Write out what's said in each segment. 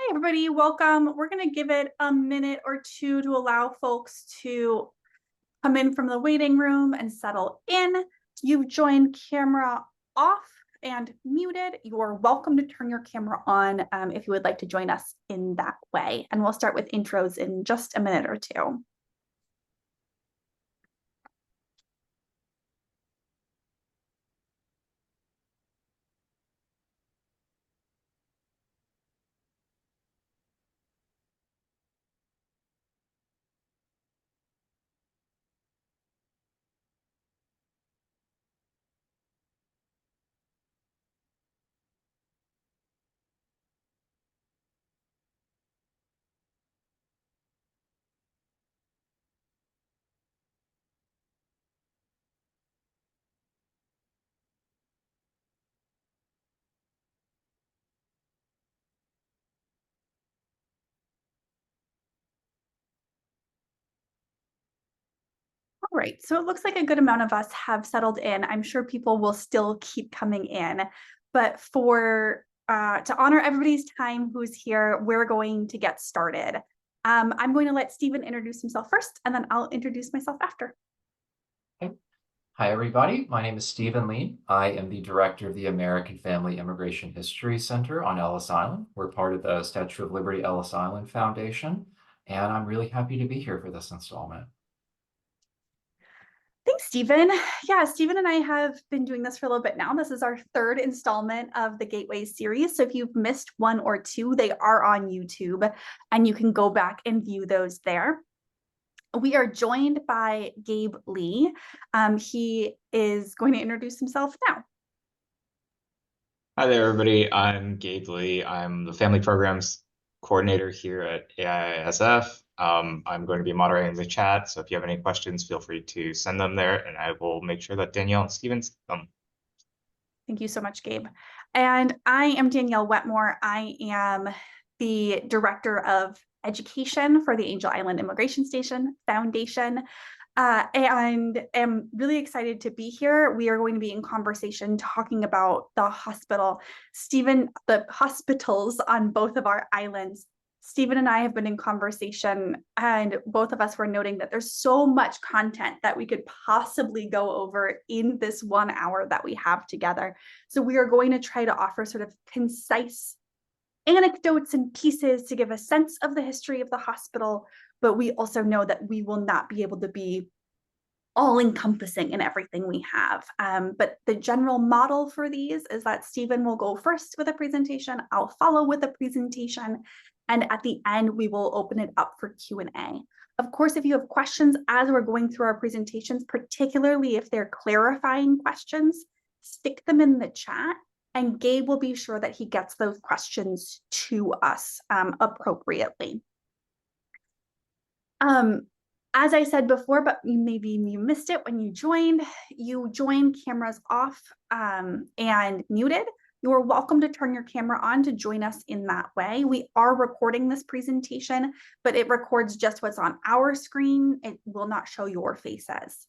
Hey everybody, welcome. We're going to give it a minute or two to allow folks to come in from the waiting room and settle in. You've joined camera off and muted. You're welcome to turn your camera on if you would like to join us in that way. And we'll start with intros in just a minute or two. All right, so it looks like a good amount of us have settled in. I'm sure people will still keep coming in, but to honor everybody's time who's here, we're going to get started. I'm going to let Stephen introduce himself first, and then I'll introduce myself after. Okay. Hi, everybody. My name is Stephen Lee. I am the director of the American Family Immigration History Center on Ellis Island. We're part of the Statue of Liberty-Ellis Island Foundation, and I'm really happy to be here for this installment. Thanks, Stephen. Yeah, Stephen and I have been doing this for a little bit now. This is our third installment of the Gateways series. So if you've missed one or two, they are on YouTube, and you can go back and view those there. We are joined by Gabe Lee. He is going to introduce himself now. Hi there, everybody. I'm Gabe Lee. I'm the Family Programs Coordinator here at AISF. I'm going to be moderating the chat, so if you have any questions, feel free to send them there, and I will make sure that Danielle and Steven see them. Thank you so much, Gabe. And I am Danielle Wetmore. I am the Director of Education for the Angel Island Immigration Station Foundation. And am really excited to be here. We are going to be in conversation talking about the hospital. Stephen, the hospitals on both of our islands. Stephen and I have been in conversation, and both of us were noting that there's so much content that we could possibly go over in this 1 hour that we have together. So we are going to try to offer sort of concise anecdotes and pieces to give a sense of the history of the hospital, but we also know that we will not be able to be all encompassing in everything we have. But the general model for these is that Stephen will go first with a presentation, I'll follow with a presentation, and at the end, we will open it up for Q&A. Of course, if you have questions as we're going through our presentations, particularly if they're clarifying questions, stick them in the chat, and Gabe will be sure that he gets those questions to us appropriately. As I said before, but maybe you missed it when you joined cameras off and muted. You are welcome to turn your camera on to join us in that way. We are recording this presentation, but it records just what's on our screen. It will not show your faces.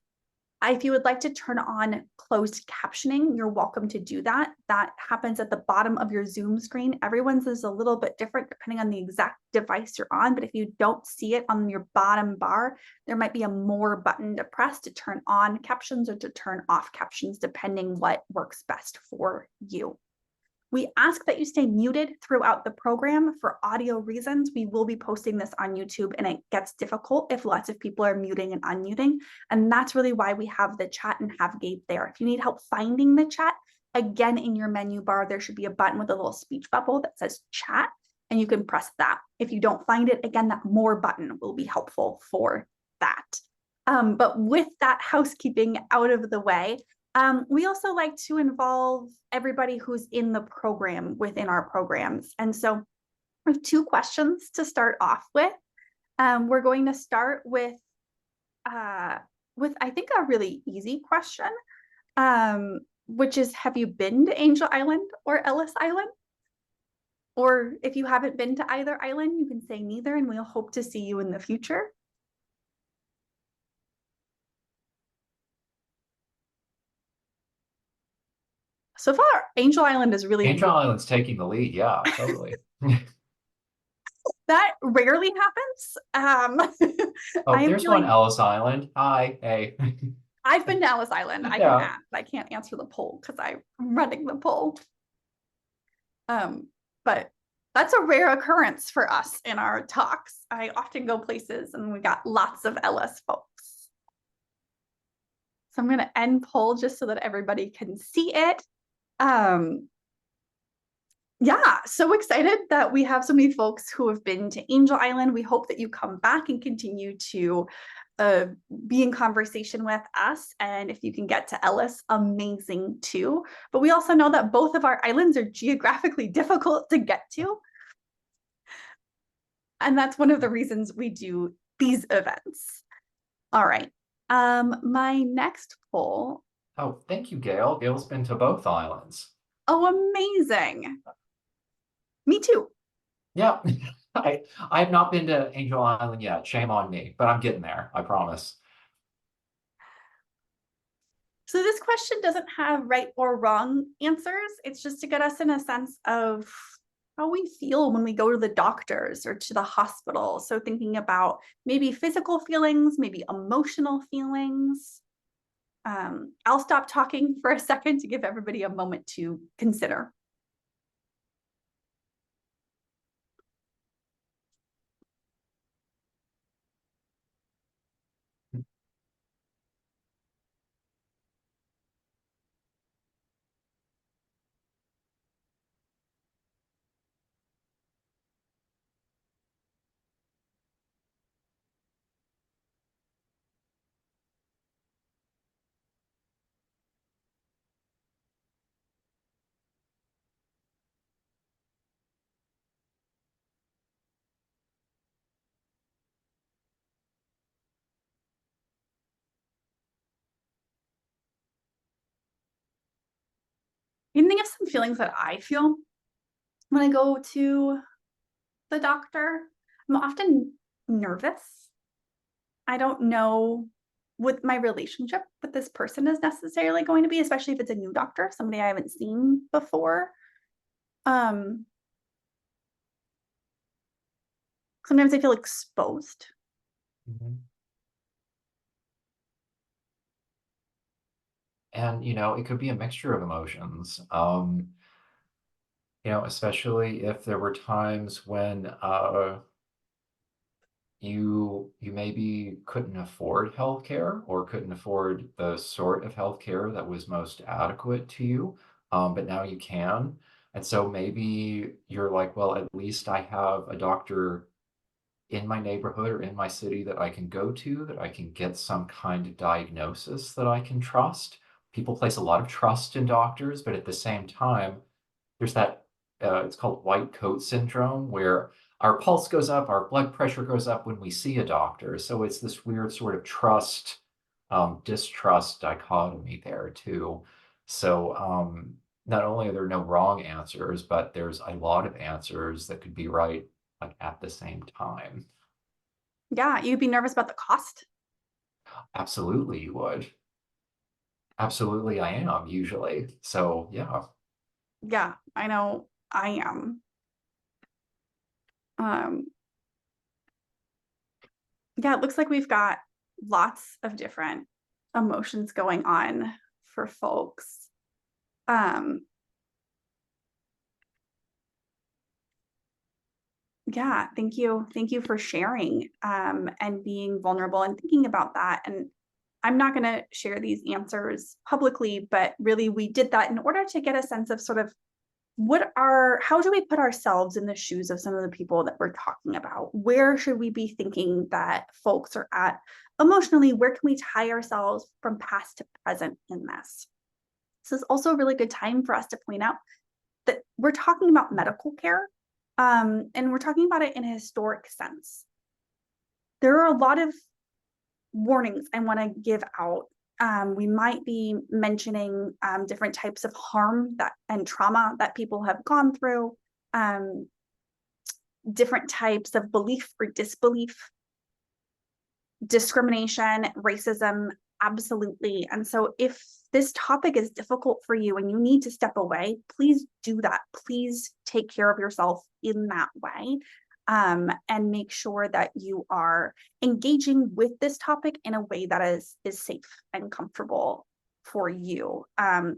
If you would like to turn on closed captioning, you're welcome to do that. That happens at the bottom of your Zoom screen. Everyone's is a little bit different depending on the exact device you're on, but if you don't see it on your bottom bar, there might be a more button to press to turn on captions or to turn off captions, depending what works best for you. We ask that you stay muted throughout the program for audio reasons. We will be posting this on YouTube, and it gets difficult if lots of people are muting and unmuting. And that's really why we have the chat and have Gabe there. If you need help finding the chat, again, in your menu bar, there should be a button with a little speech bubble that says chat, and you can press that. If you don't find it, again, that more button will be helpful for that. But with that housekeeping out of the way, we also like to involve everybody who's in the program within our programs. And so we have two questions to start off with. We're going to start with I think a really easy question, which is, have you been to Angel Island or Ellis Island? Or if you haven't been to either island, you can say neither, and we'll hope to see you in the future. So far, Angel Island is really Angel Island's taking the lead. Yeah, totally. That rarely happens. Oh, I am there's one feeling, Ellis Island. Hi, hey. I've been to Ellis Island. Yeah. I can't answer the poll because I'm running the poll. But that's a rare occurrence for us in our talks. I often go places and we got lots of Ellis folks. So I'm going to end poll just so that everybody can see it. Yeah, so excited that we have so many folks who have been to Angel Island. We hope that you come back and continue to be in conversation with us. And if you can get to Ellis, amazing too. But we also know that both of our islands are geographically difficult to get to. And that's one of the reasons we do these events. All right. My next poll. Oh, thank you, Gail. Gail's been to both islands. Oh, amazing. Me too. Yeah. I have not been to Angel Island yet. Shame on me, but I'm getting there, I promise. So this question doesn't have right or wrong answers. It's just to get us in a sense of how we feel when we go to the doctors or to the hospital. So thinking about maybe physical feelings, maybe emotional feelings. I'll stop talking for a second to give everybody a moment to consider. You can think of some feelings that I feel when I go to the doctor. I'm often nervous. I don't know what my relationship with this person is necessarily going to be, especially if it's a new doctor, somebody I haven't seen before. Sometimes I feel exposed. Mhm. And, it could be a mixture of emotions. Especially if there were times when you maybe couldn't afford healthcare or couldn't afford the sort of healthcare that was most adequate to you, but now you can. And so maybe you're like, well, at least I have a doctor in my neighborhood or in my city that I can go to, that I can get some kind of diagnosis that I can trust. People place a lot of trust in doctors, but at the same time, there's that it's called white coat syndrome, where our pulse goes up, our blood pressure goes up when we see a doctor. So it's this weird sort of trust, distrust dichotomy there too. So not only are there no wrong answers, but there's a lot of answers that could be right, like at the same time. Yeah, you'd be nervous about the cost. Absolutely, you would. Absolutely, I am usually. So yeah. Yeah, I know I am. Yeah, it looks like we've got lots of different emotions going on for folks. Yeah, thank you. Thank you for sharing and being vulnerable and thinking about that. And I'm not going to share these answers publicly, but really we did that in order to get a sense of sort of how do we put ourselves in the shoes of some of the people that we're talking about? Where should we be thinking that folks are at emotionally? Where can we tie ourselves from past to present in this? This is also a really good time for us to point out that we're talking about medical care, and we're talking about it in a historic sense. There are a lot of warnings I want to give out. We might be mentioning different types of harm and trauma that people have gone through, different types of belief or disbelief, discrimination, racism, absolutely. And so if this topic is difficult for you and you need to step away, please do that. Please take care of yourself in that way. and make sure that you are engaging with this topic in a way that is safe and comfortable for you.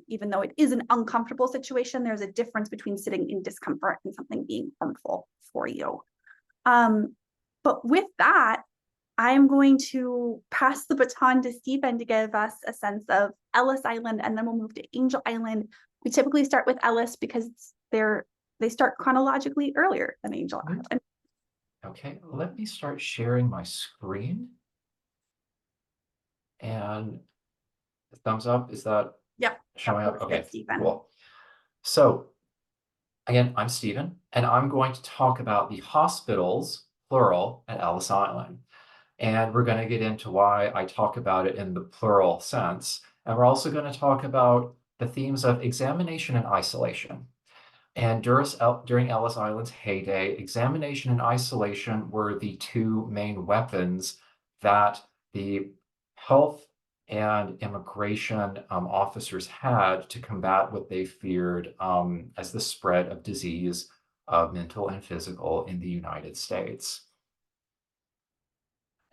Even though it is an uncomfortable situation, there's a difference between sitting in discomfort and something being harmful for you. But with that, I'm going to pass the baton to Stephen to give us a sense of Ellis Island, and then we'll move to Angel Island. We typically start with Ellis because they start chronologically earlier than Angel Island. Okay, let me start sharing my screen. And thumbs up, is that showing up? Okay, cool. So again, I'm Stephen, and I'm going to talk about the hospitals, plural, at Ellis Island. And we're going to get into why I talk about it in the plural sense. And we're also going to talk about the themes of examination and isolation. And during Ellis Island's heyday, examination and isolation were the two main weapons that the health and immigration officers had to combat what they feared as the spread of disease, mental and physical, in the United States.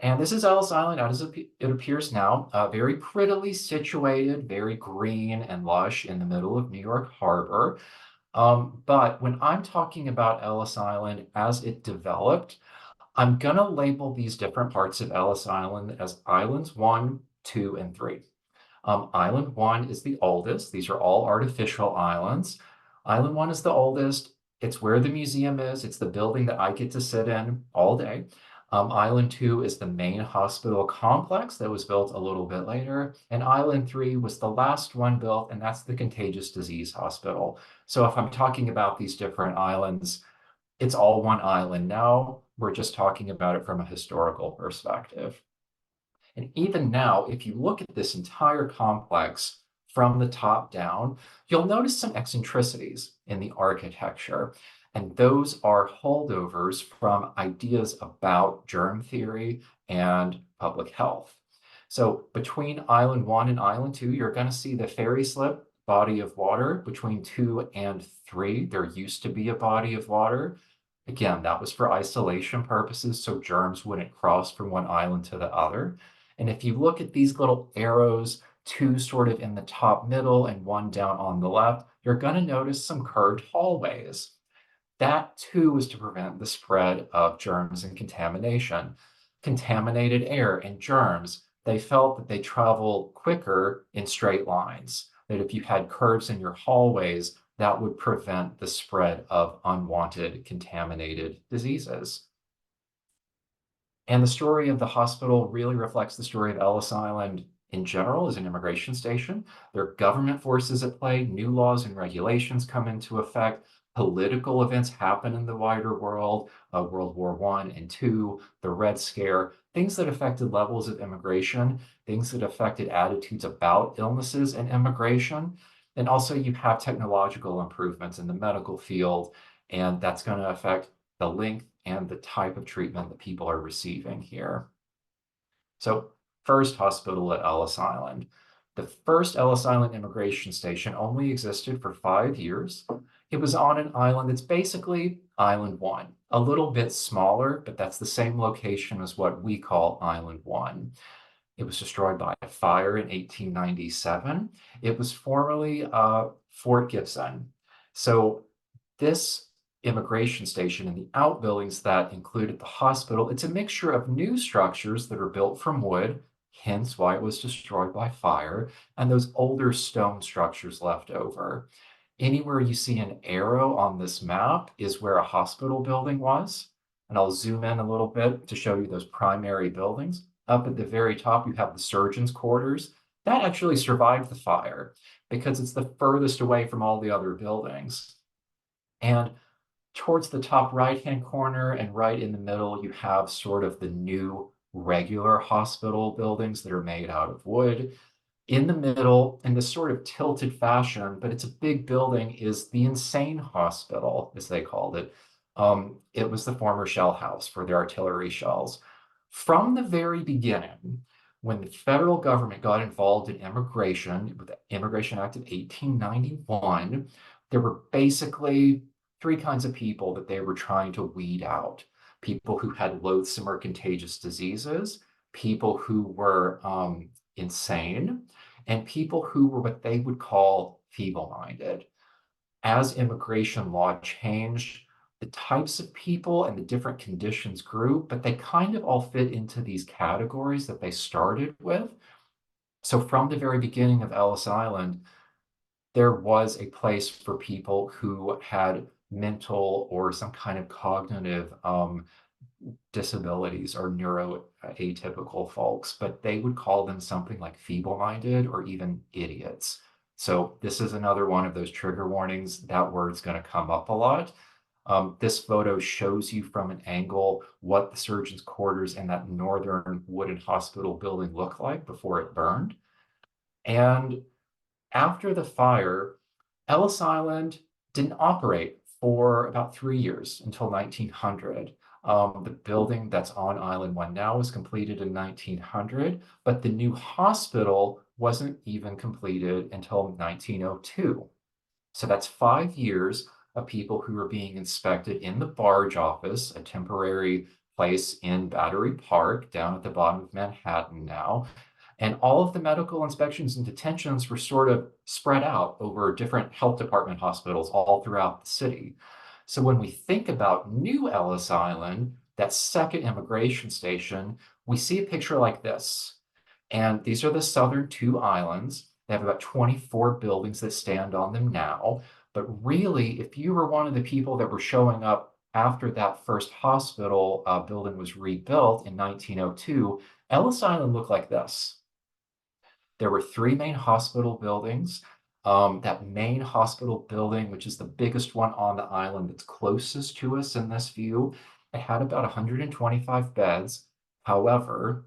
And this is Ellis Island as it appears now, very prettily situated, very green and lush in the middle of New York Harbor. But when I'm talking about Ellis Island as it developed, I'm going to label these different parts of Ellis Island as Islands 1, 2, and 3. Island 1 is the oldest. These are all artificial islands. Island 1 is the oldest. It's where the museum is. It's the building that I get to sit in all day. Island 2 is the main hospital complex that was built a little bit later. And Island 3 was the last one built, and that's the contagious disease hospital. So if I'm talking about these different islands, it's all one island now. We're just talking about it from a historical perspective. And even now, if you look at this entire complex from the top down, you'll notice some eccentricities in the architecture. And those are holdovers from ideas about germ theory and public health. So between Island 1 and Island 2, you're going to see the ferry slip body of water. Between 2 and 3, there used to be a body of water. Again, that was for isolation purposes, so germs wouldn't cross from one island to the other. And if you look at these little arrows, 2 sort of in the top middle and 1 down on the left, you're going to notice some curved hallways. That too was to prevent the spread of germs and contamination. Contaminated air and germs, they felt that they travel quicker in straight lines, that if you had curves in your hallways, that would prevent the spread of unwanted contaminated diseases. And the story of the hospital really reflects the story of Ellis Island in general as an immigration station. There are government forces at play, new laws and regulations come into effect, political events happen in the wider world, World War I and II, the Red Scare, things that affected levels of immigration, things that affected attitudes about illnesses and immigration. And also you have technological improvements in the medical field, and that's going to affect the length and the type of treatment that people are receiving here. So first hospital at Ellis Island. The first Ellis Island immigration station only existed for 5 years. It was on an island that's basically Island 1, a little bit smaller, but that's the same location as what we call Island 1. It was destroyed by a fire in 1897. It was formerly Fort Gibson. So this immigration station and the outbuildings that included the hospital, it's a mixture of new structures that are built from wood, hence why it was destroyed by fire, and those older stone structures left over. Anywhere you see an arrow on this map is where a hospital building was. And I'll zoom in a little bit to show you those primary buildings. Up at the very top, you have the surgeon's quarters. That actually survived the fire because it's the furthest away from all the other buildings. And towards the top right-hand corner and right in the middle, you have sort of the new regular hospital buildings that are made out of wood. In the middle, in this sort of tilted fashion, but it's a big building, is the insane hospital, as they called it. It was the former shell house for the artillery shells. From the very beginning, when the federal government got involved in immigration, with the Immigration Act of 1891, there were basically 3 kinds of people that they were trying to weed out. people who had loathsome or contagious diseases, people who were insane, and people who were what they would call feeble-minded. As immigration law changed, the types of people and the different conditions grew, but they kind of all fit into these categories that they started with. So from the very beginning of Ellis Island, there was a place for people who had mental or some kind of cognitive disabilities or neuroatypical folks, but they would call them something like feeble-minded or even idiots. So this is another one of those trigger warnings. That word's going to come up a lot. This photo shows you from an angle what the surgeon's quarters in that northern wooden hospital building looked like before it burned. And after the fire, Ellis Island didn't operate for about 3 years until 1900. The building that's on Island 1 now was completed in 1900, but the new hospital wasn't even completed until 1902. So that's 5 years of people who were being inspected in the barge office, a temporary place in Battery Park down at the bottom of Manhattan now. And all of the medical inspections and detentions were sort of spread out over different health department hospitals all throughout the city. So when we think about New Ellis Island, that second immigration station, we see a picture like this. And these are the southern two islands. They have about 24 buildings that stand on them now. But really, if you were one of the people that were showing up after that first hospital building was rebuilt in 1902, Ellis Island looked like this. There were 3 main hospital buildings. That main hospital building, which is the biggest one on the island that's closest to us in this view, it had about 125 beds. However,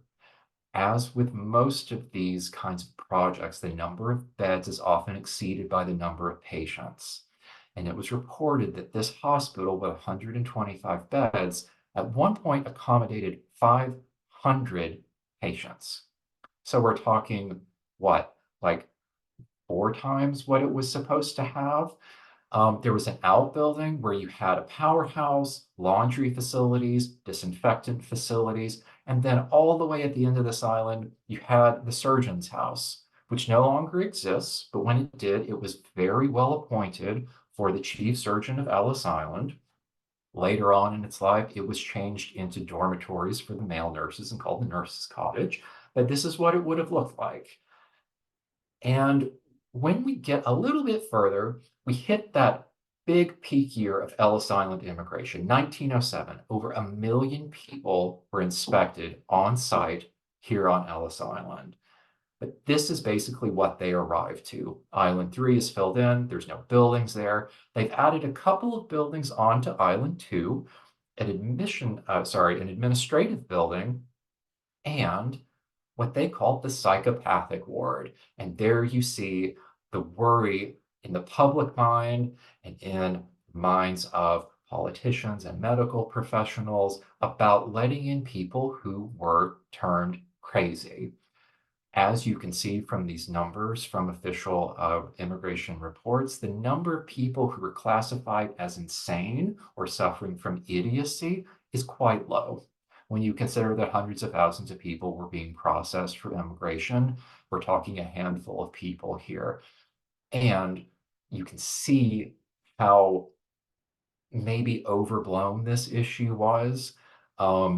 as with most of these kinds of projects, the number of beds is often exceeded by the number of patients. And it was reported that this hospital with 125 beds at one point accommodated 500 patients. So we're talking what, like 4 times what it was supposed to have? There was an outbuilding where you had a powerhouse, laundry facilities, disinfectant facilities, and then all the way at the end of this island, you had the surgeon's house, which no longer exists, but when it did, it was very well appointed for the chief surgeon of Ellis Island. Later on in its life, it was changed into dormitories for the male nurses and called the nurses' cottage, but this is what it would have looked like. And when we get a little bit further, we hit that big peak year of Ellis Island immigration, 1907. Over 1 million people were inspected on site here on Ellis Island. But this is basically what they arrived to. Island 3 is filled in. There's no buildings there. They've added a couple of buildings onto Island 2, an administrative building, and what they call the psychopathic ward. And there you see the worry in the public mind and in minds of politicians and medical professionals about letting in people who were turned crazy. As you can see from these numbers from official immigration reports, the number of people who were classified as insane or suffering from idiocy is quite low. When you consider that hundreds of thousands of people were being processed for immigration, we're talking a handful of people here. And you can see how maybe overblown this issue was,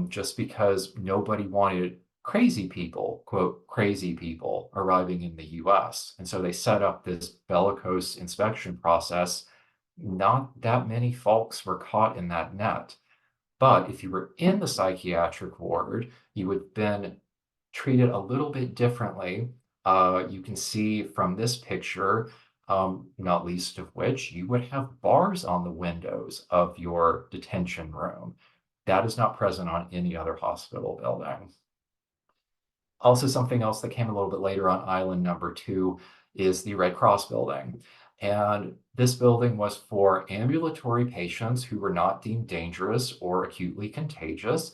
just because nobody wanted crazy people, quote, crazy people arriving in the US. And so they set up this bellicose inspection process. Not that many folks were caught in that net. But if you were in the psychiatric ward, you would have been treated a little bit differently. You can see from this picture, not least of which, you would have bars on the windows of your detention room. That is not present on any other hospital building. Also, something else that came a little bit later on Island number 2 is the Red Cross building. And this building was for ambulatory patients who were not deemed dangerous or acutely contagious.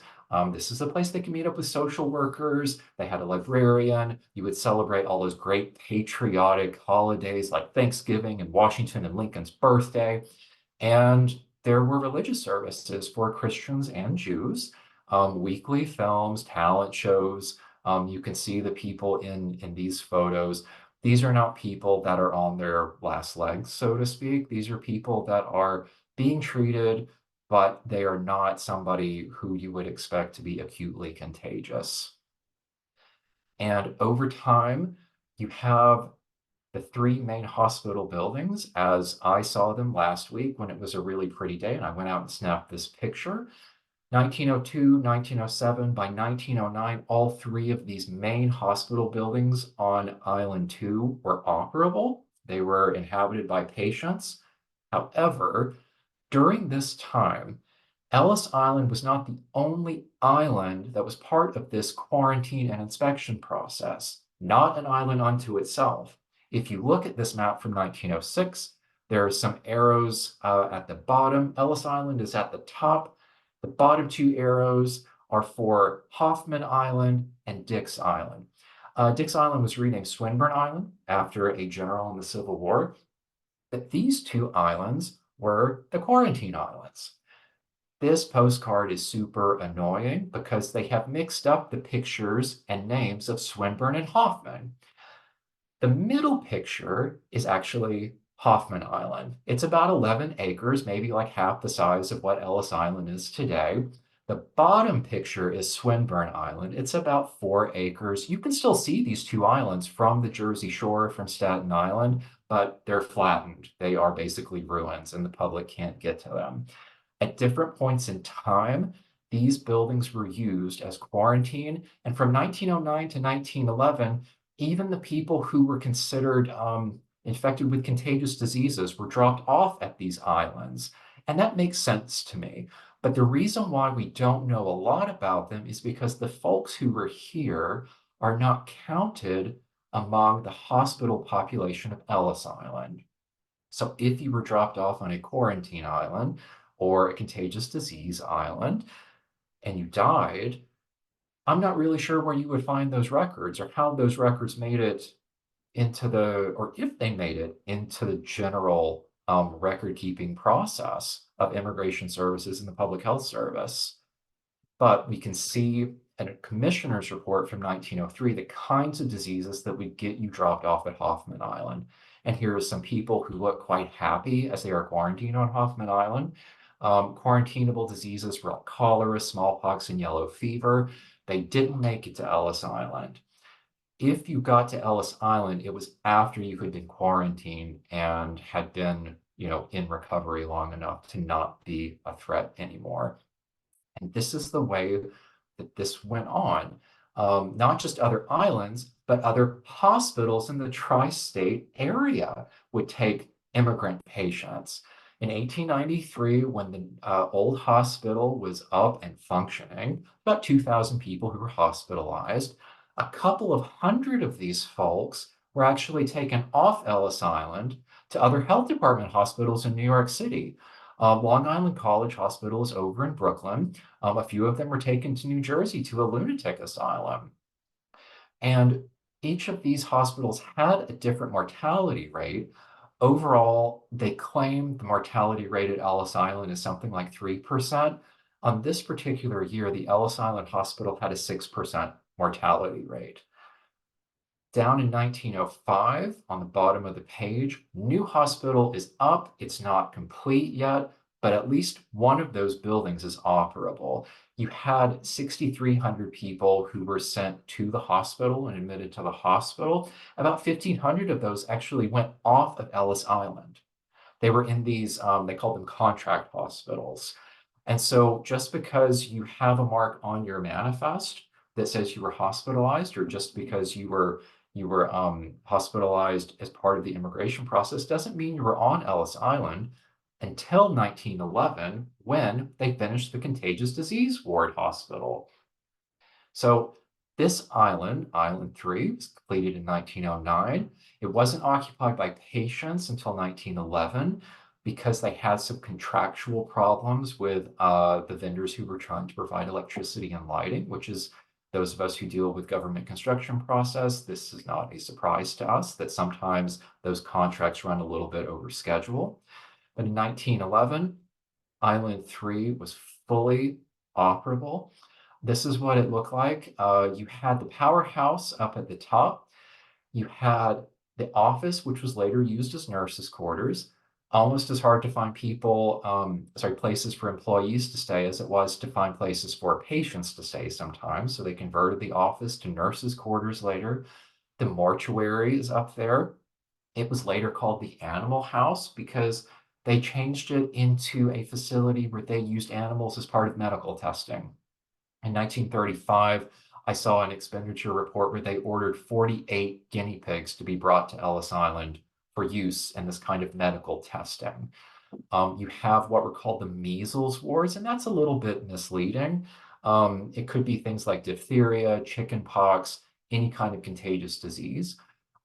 This is a place they can meet up with social workers. They had a librarian. You would celebrate all those great patriotic holidays like Thanksgiving and Washington and Lincoln's birthday. And there were religious services for Christians and Jews, weekly films, talent shows. You can see the people in these photos. These are not people that are on their last legs, so to speak. These are people that are being treated, but they are not somebody who you would expect to be acutely contagious. And over time, you have the three main hospital buildings as I saw them last week when it was a really pretty day and I went out and snapped this picture. 1902, 1907, by 1909, all three of these main hospital buildings on Island 2 were operable. They were inhabited by patients. However, during this time, Ellis Island was not the only island that was part of this quarantine and inspection process, not an island unto itself. If you look at this map from 1906, there are some arrows at the bottom. Ellis Island is at the top. The bottom two arrows are for Hoffman Island and Dix Island. Dix Island was renamed Swinburne Island after a general in the Civil War. But these two islands were the quarantine islands. This postcard is super annoying because they have mixed up the pictures and names of Swinburne and Hoffman. The middle picture is actually Hoffman Island. It's about 11 acres, maybe like half the size of what Ellis Island is today. The bottom picture is Swinburne Island. It's about 4 acres. You can still see these two islands from the Jersey Shore, from Staten Island, but they're flattened. They are basically ruins and the public can't get to them. At different points in time, these buildings were used as quarantine. And from 1909 to 1911, even the people who were considered infected with contagious diseases were dropped off at these islands. And that makes sense to me. But the reason why we don't know a lot about them is because the folks who were here are not counted among the hospital population of Ellis Island. So if you were dropped off on a quarantine island or a contagious disease island and you died, I'm not really sure where you would find those records or how those records made it into or if they made it into the general record-keeping process of immigration services and the public health service. But we can see in a commissioner's report from 1903 the kinds of diseases that would get you dropped off at Hoffman Island. And here are some people who look quite happy as they are quarantined on Hoffman Island. Quarantinable diseases were like cholera, smallpox, and yellow fever. They didn't make it to Ellis Island. If you got to Ellis Island, it was after you had been quarantined and had been, in recovery long enough to not be a threat anymore. And this is the way that this went on. Not just other islands, but other hospitals in the tri-state area would take immigrant patients. In 1893, when the old hospital was up and functioning, about 2,000 people who were hospitalized, a couple of hundred of these folks were actually taken off Ellis Island to other health department hospitals in New York City. Long Island College Hospital is over in Brooklyn. A few of them were taken to New Jersey to a lunatic asylum. And each of these hospitals had a different mortality rate. Overall, they claim the mortality rate at Ellis Island is something like 3%. On this particular year, the Ellis Island Hospital had a 6% mortality rate. Down in 1905, on the bottom of the page, new hospital is up. It's not complete yet, but at least one of those buildings is operable. You had 6,300 people who were sent to the hospital and admitted to the hospital. About 1,500 of those actually went off of Ellis Island. They were in these, they called them contract hospitals. And so just because you have a mark on your manifest that says you were hospitalized, or just because you were hospitalized as part of the immigration process, doesn't mean you were on Ellis Island until 1911, when they finished the contagious disease ward hospital. So this island, Island 3, was completed in 1909. It wasn't occupied by patients until 1911 because they had some contractual problems with the vendors who were trying to provide electricity and lighting, which is those of us who deal with government construction process. This is not a surprise to us that sometimes those contracts run a little bit over schedule. But in 1911, Island 3 was fully operable. This is what it looked like. You had the powerhouse up at the top. You had the office, which was later used as nurses' quarters. Almost as hard to find places for employees to stay as it was to find places for patients to stay sometimes. So they converted the office to nurses' quarters later. The mortuary is up there. It was later called the Animal House because they changed it into a facility where they used animals as part of medical testing. In 1935, I saw an expenditure report where they ordered 48 guinea pigs to be brought to Ellis Island for use in this kind of medical testing. You have what were called the measles wards, and that's a little bit misleading. It could be things like diphtheria, chickenpox, any kind of contagious disease.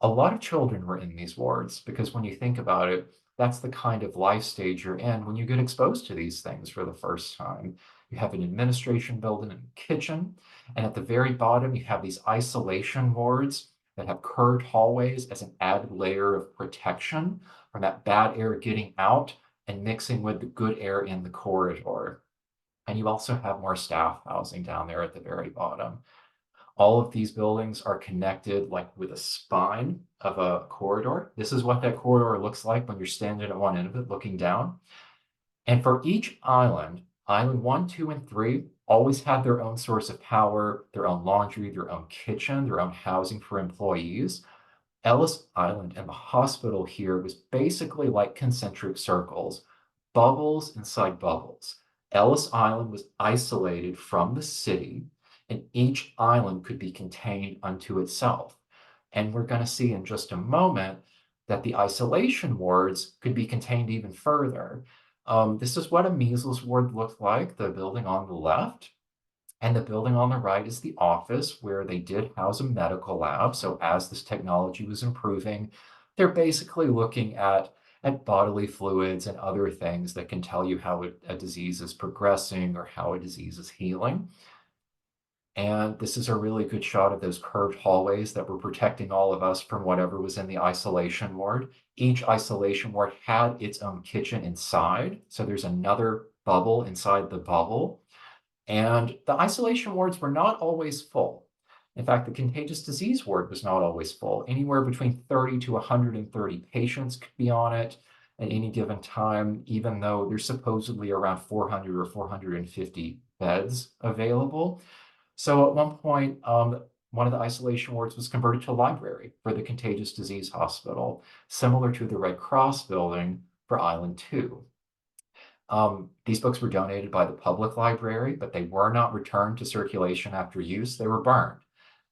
A lot of children were in these wards because when you think about it, that's the kind of life stage you're in when you get exposed to these things for the first time. You have an administration building and kitchen, and at the very bottom, you have these isolation wards that have curved hallways as an added layer of protection from that bad air getting out and mixing with the good air in the corridor. And you also have more staff housing down there at the very bottom. All of these buildings are connected like with a spine of a corridor. This is what that corridor looks like when you're standing at one end of it looking down. And for each island, Island 1, 2, and 3 always had their own source of power, their own laundry, their own kitchen, their own housing for employees. Ellis Island and the hospital here was basically like concentric circles, bubbles inside bubbles. Ellis Island was isolated from the city, and each island could be contained unto itself. And we're going to see in just a moment that the isolation wards could be contained even further. This is what a measles ward looked like, the building on the left. And the building on the right is the office where they did house a medical lab. So as this technology was improving, they're basically looking at bodily fluids and other things that can tell you how a disease is progressing or how a disease is healing. And this is a really good shot of those curved hallways that were protecting all of us from whatever was in the isolation ward. Each isolation ward had its own kitchen inside. So there's another bubble inside the bubble. And the isolation wards were not always full. In fact, the contagious disease ward was not always full. Anywhere between 30 to 130 patients could be on it at any given time, even though there's supposedly around 400 or 450 beds available. So at one point, one of the isolation wards was converted to a library for the contagious disease hospital, similar to the Red Cross building for Island 2. These books were donated by the public library, but they were not returned to circulation after use. They were burned.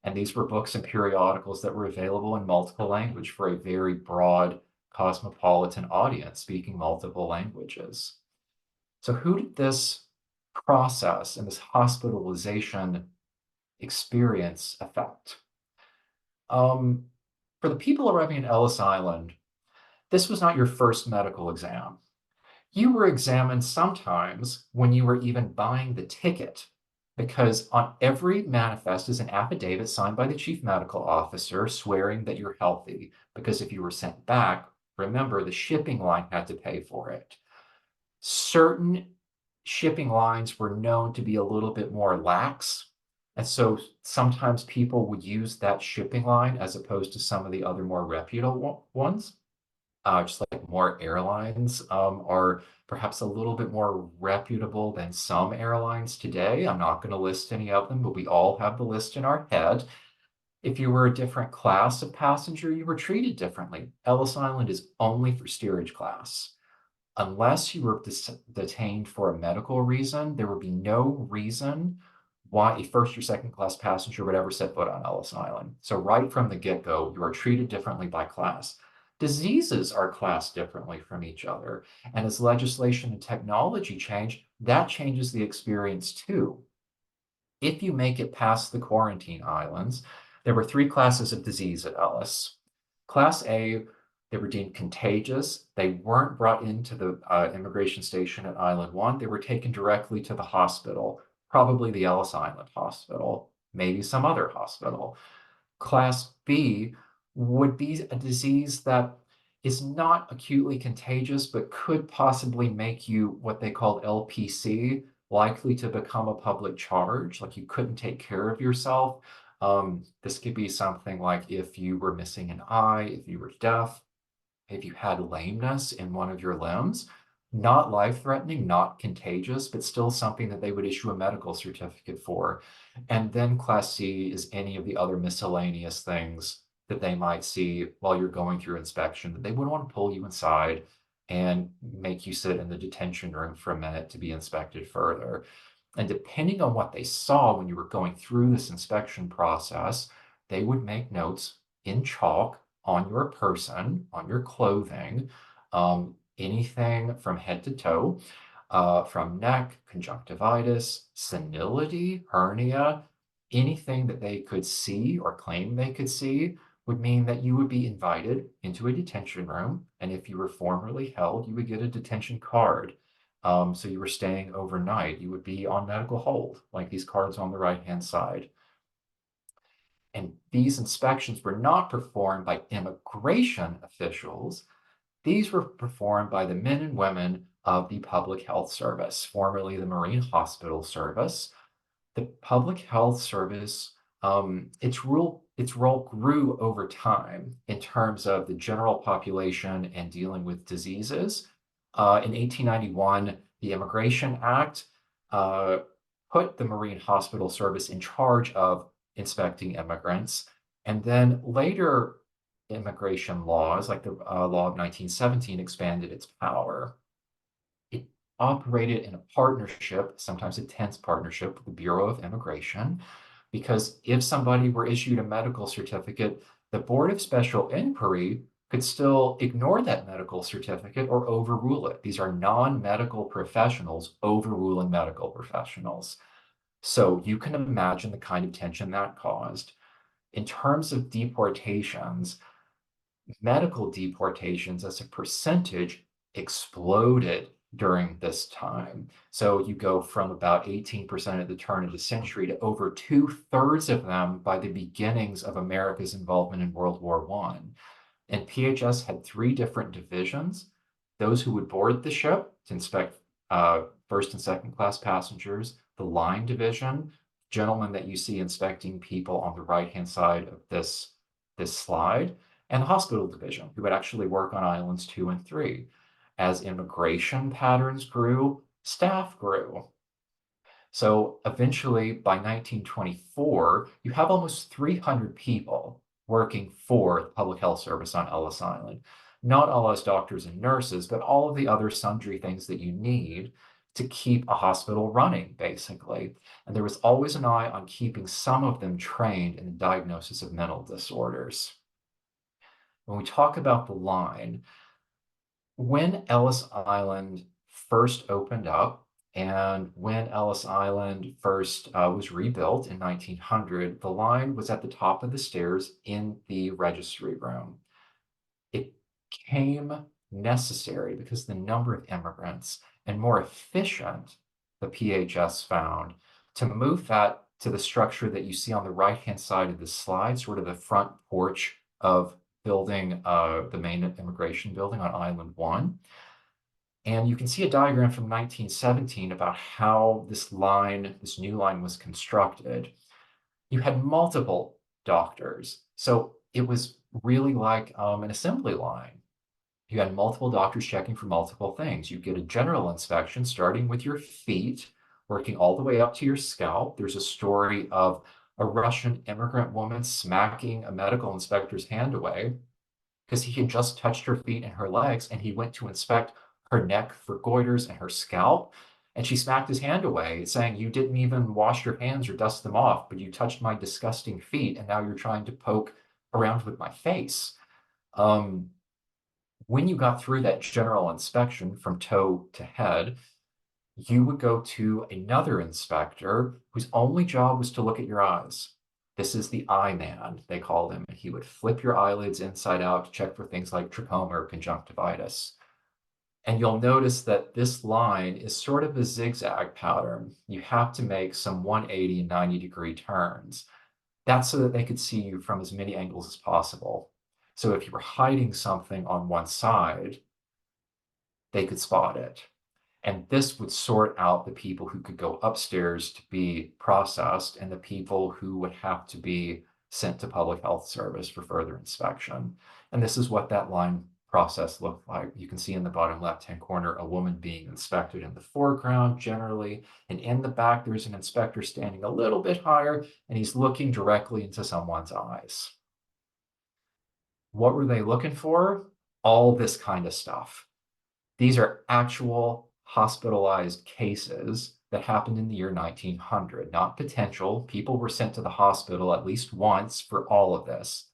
And these were books and periodicals that were available in multiple language for a very broad cosmopolitan audience speaking multiple languages. So who did this process and this hospitalization experience affect? For the people arriving in Ellis Island, this was not your first medical exam. You were examined sometimes when you were even buying the ticket, because on every manifest is an affidavit signed by the chief medical officer swearing that you're healthy, because if you were sent back, remember the shipping line had to pay for it. Certain shipping lines were known to be a little bit more lax, and so sometimes people would use that shipping line as opposed to some of the other more reputable ones. Just like more airlines are perhaps a little bit more reputable than some airlines today. I'm not going to list any of them, but we all have the list in our head. If you were a different class of passenger, you were treated differently. Ellis Island is only for steerage class. Unless you were detained for a medical reason, there would be no reason why a first or second class passenger would ever set foot on Ellis Island. So right from the get-go, you are treated differently by class. Diseases are classed differently from each other. And as legislation and technology change, that changes the experience too. If you make it past the quarantine islands, there were 3 classes of disease at Ellis. Class A, they were deemed contagious. They weren't brought into the immigration station at Island 1. They were taken directly to the hospital, probably the Ellis Island Hospital, maybe some other hospital. Class B would be a disease that is not acutely contagious, but could possibly make you what they call LPC, likely to become a public charge, like you couldn't take care of yourself. This could be something like if you were missing an eye, if you were deaf, if you had lameness in one of your limbs, not life-threatening, not contagious, but still something that they would issue a medical certificate for. And then Class C is any of the other miscellaneous things that they might see while you're going through inspection that they would want to pull you inside and make you sit in the detention room for a minute to be inspected further. And depending on what they saw when you were going through this inspection process, they would make notes in chalk on your person, on your clothing, anything from head to toe, from neck, conjunctivitis, senility, hernia, anything that they could see or claim they could see would mean that you would be invited into a detention room. And if you were formerly held, you would get a detention card. So you were staying overnight. You would be on medical hold, like these cards on the right-hand side. And these inspections were not performed by immigration officials. These were performed by the men and women of the Public Health Service, formerly the Marine Hospital Service. The Public Health Service, its role grew over time in terms of the general population and dealing with diseases. In 1891, the Immigration Act put the Marine Hospital Service in charge of inspecting immigrants. And then later immigration laws, like the law of 1917, expanded its power. It operated in a partnership, sometimes a tense partnership, with the Bureau of Immigration, because if somebody were issued a medical certificate, the Board of Special Inquiry could still ignore that medical certificate or overrule it. These are non-medical professionals overruling medical professionals. So you can imagine the kind of tension that caused. In terms of deportations, medical deportations as a percentage exploded during this time. So you go from about 18% at the turn of the century to over 2/3 of them by the beginnings of America's involvement in World War I. And PHS had 3 different divisions: those who would board the ship to inspect first and second class passengers, the line division, gentlemen that you see inspecting people on the right-hand side of this slide, and the hospital division, who would actually work on islands 2 and 3. As immigration patterns grew, staff grew. So eventually, by 1924, you have almost 300 people working for the Public Health Service on Ellis Island. Not all as doctors and nurses, but all of the other sundry things that you need to keep a hospital running, basically. And there was always an eye on keeping some of them trained in the diagnosis of mental disorders. When we talk about the line, when Ellis Island first opened up and when Ellis Island first was rebuilt in 1900, the line was at the top of the stairs in the registry room. It became necessary because the number of immigrants and more efficient the PHS found to move that to the structure that you see on the right-hand side of the slide, sort of the front porch of building the main immigration building on Island 1. And you can see a diagram from 1917 about how this line, this new line, was constructed. You had multiple doctors. So it was really like an assembly line. You had multiple doctors checking for multiple things. You get a general inspection starting with your feet, working all the way up to your scalp. There's a story of a Russian immigrant woman smacking a medical inspector's hand away because he had just touched her feet and her legs, and he went to inspect her neck for goiters and her scalp. And she smacked his hand away, saying, "You didn't even wash your hands or dust them off, but you touched my disgusting feet, and now you're trying to poke around with my face." When you got through that general inspection from toe to head, you would go to another inspector whose only job was to look at your eyes. This is the eye man, they called him. And he would flip your eyelids inside out to check for things like trachoma or conjunctivitis. And you'll notice that this line is sort of a zigzag pattern. You have to make some 180 and 90-degree turns. That's so that they could see you from as many angles as possible. So if you were hiding something on one side, they could spot it. And this would sort out the people who could go upstairs to be processed and the people who would have to be sent to public health service for further inspection. And this is what that line process looked like. You can see in the bottom left-hand corner, a woman being inspected in the foreground generally, and in the back, there's an inspector standing a little bit higher, and he's looking directly into someone's eyes. What were they looking for? All this kind of stuff. These are actual hospitalized cases that happened in the year 1900, not potential. People were sent to the hospital at least once for all of this.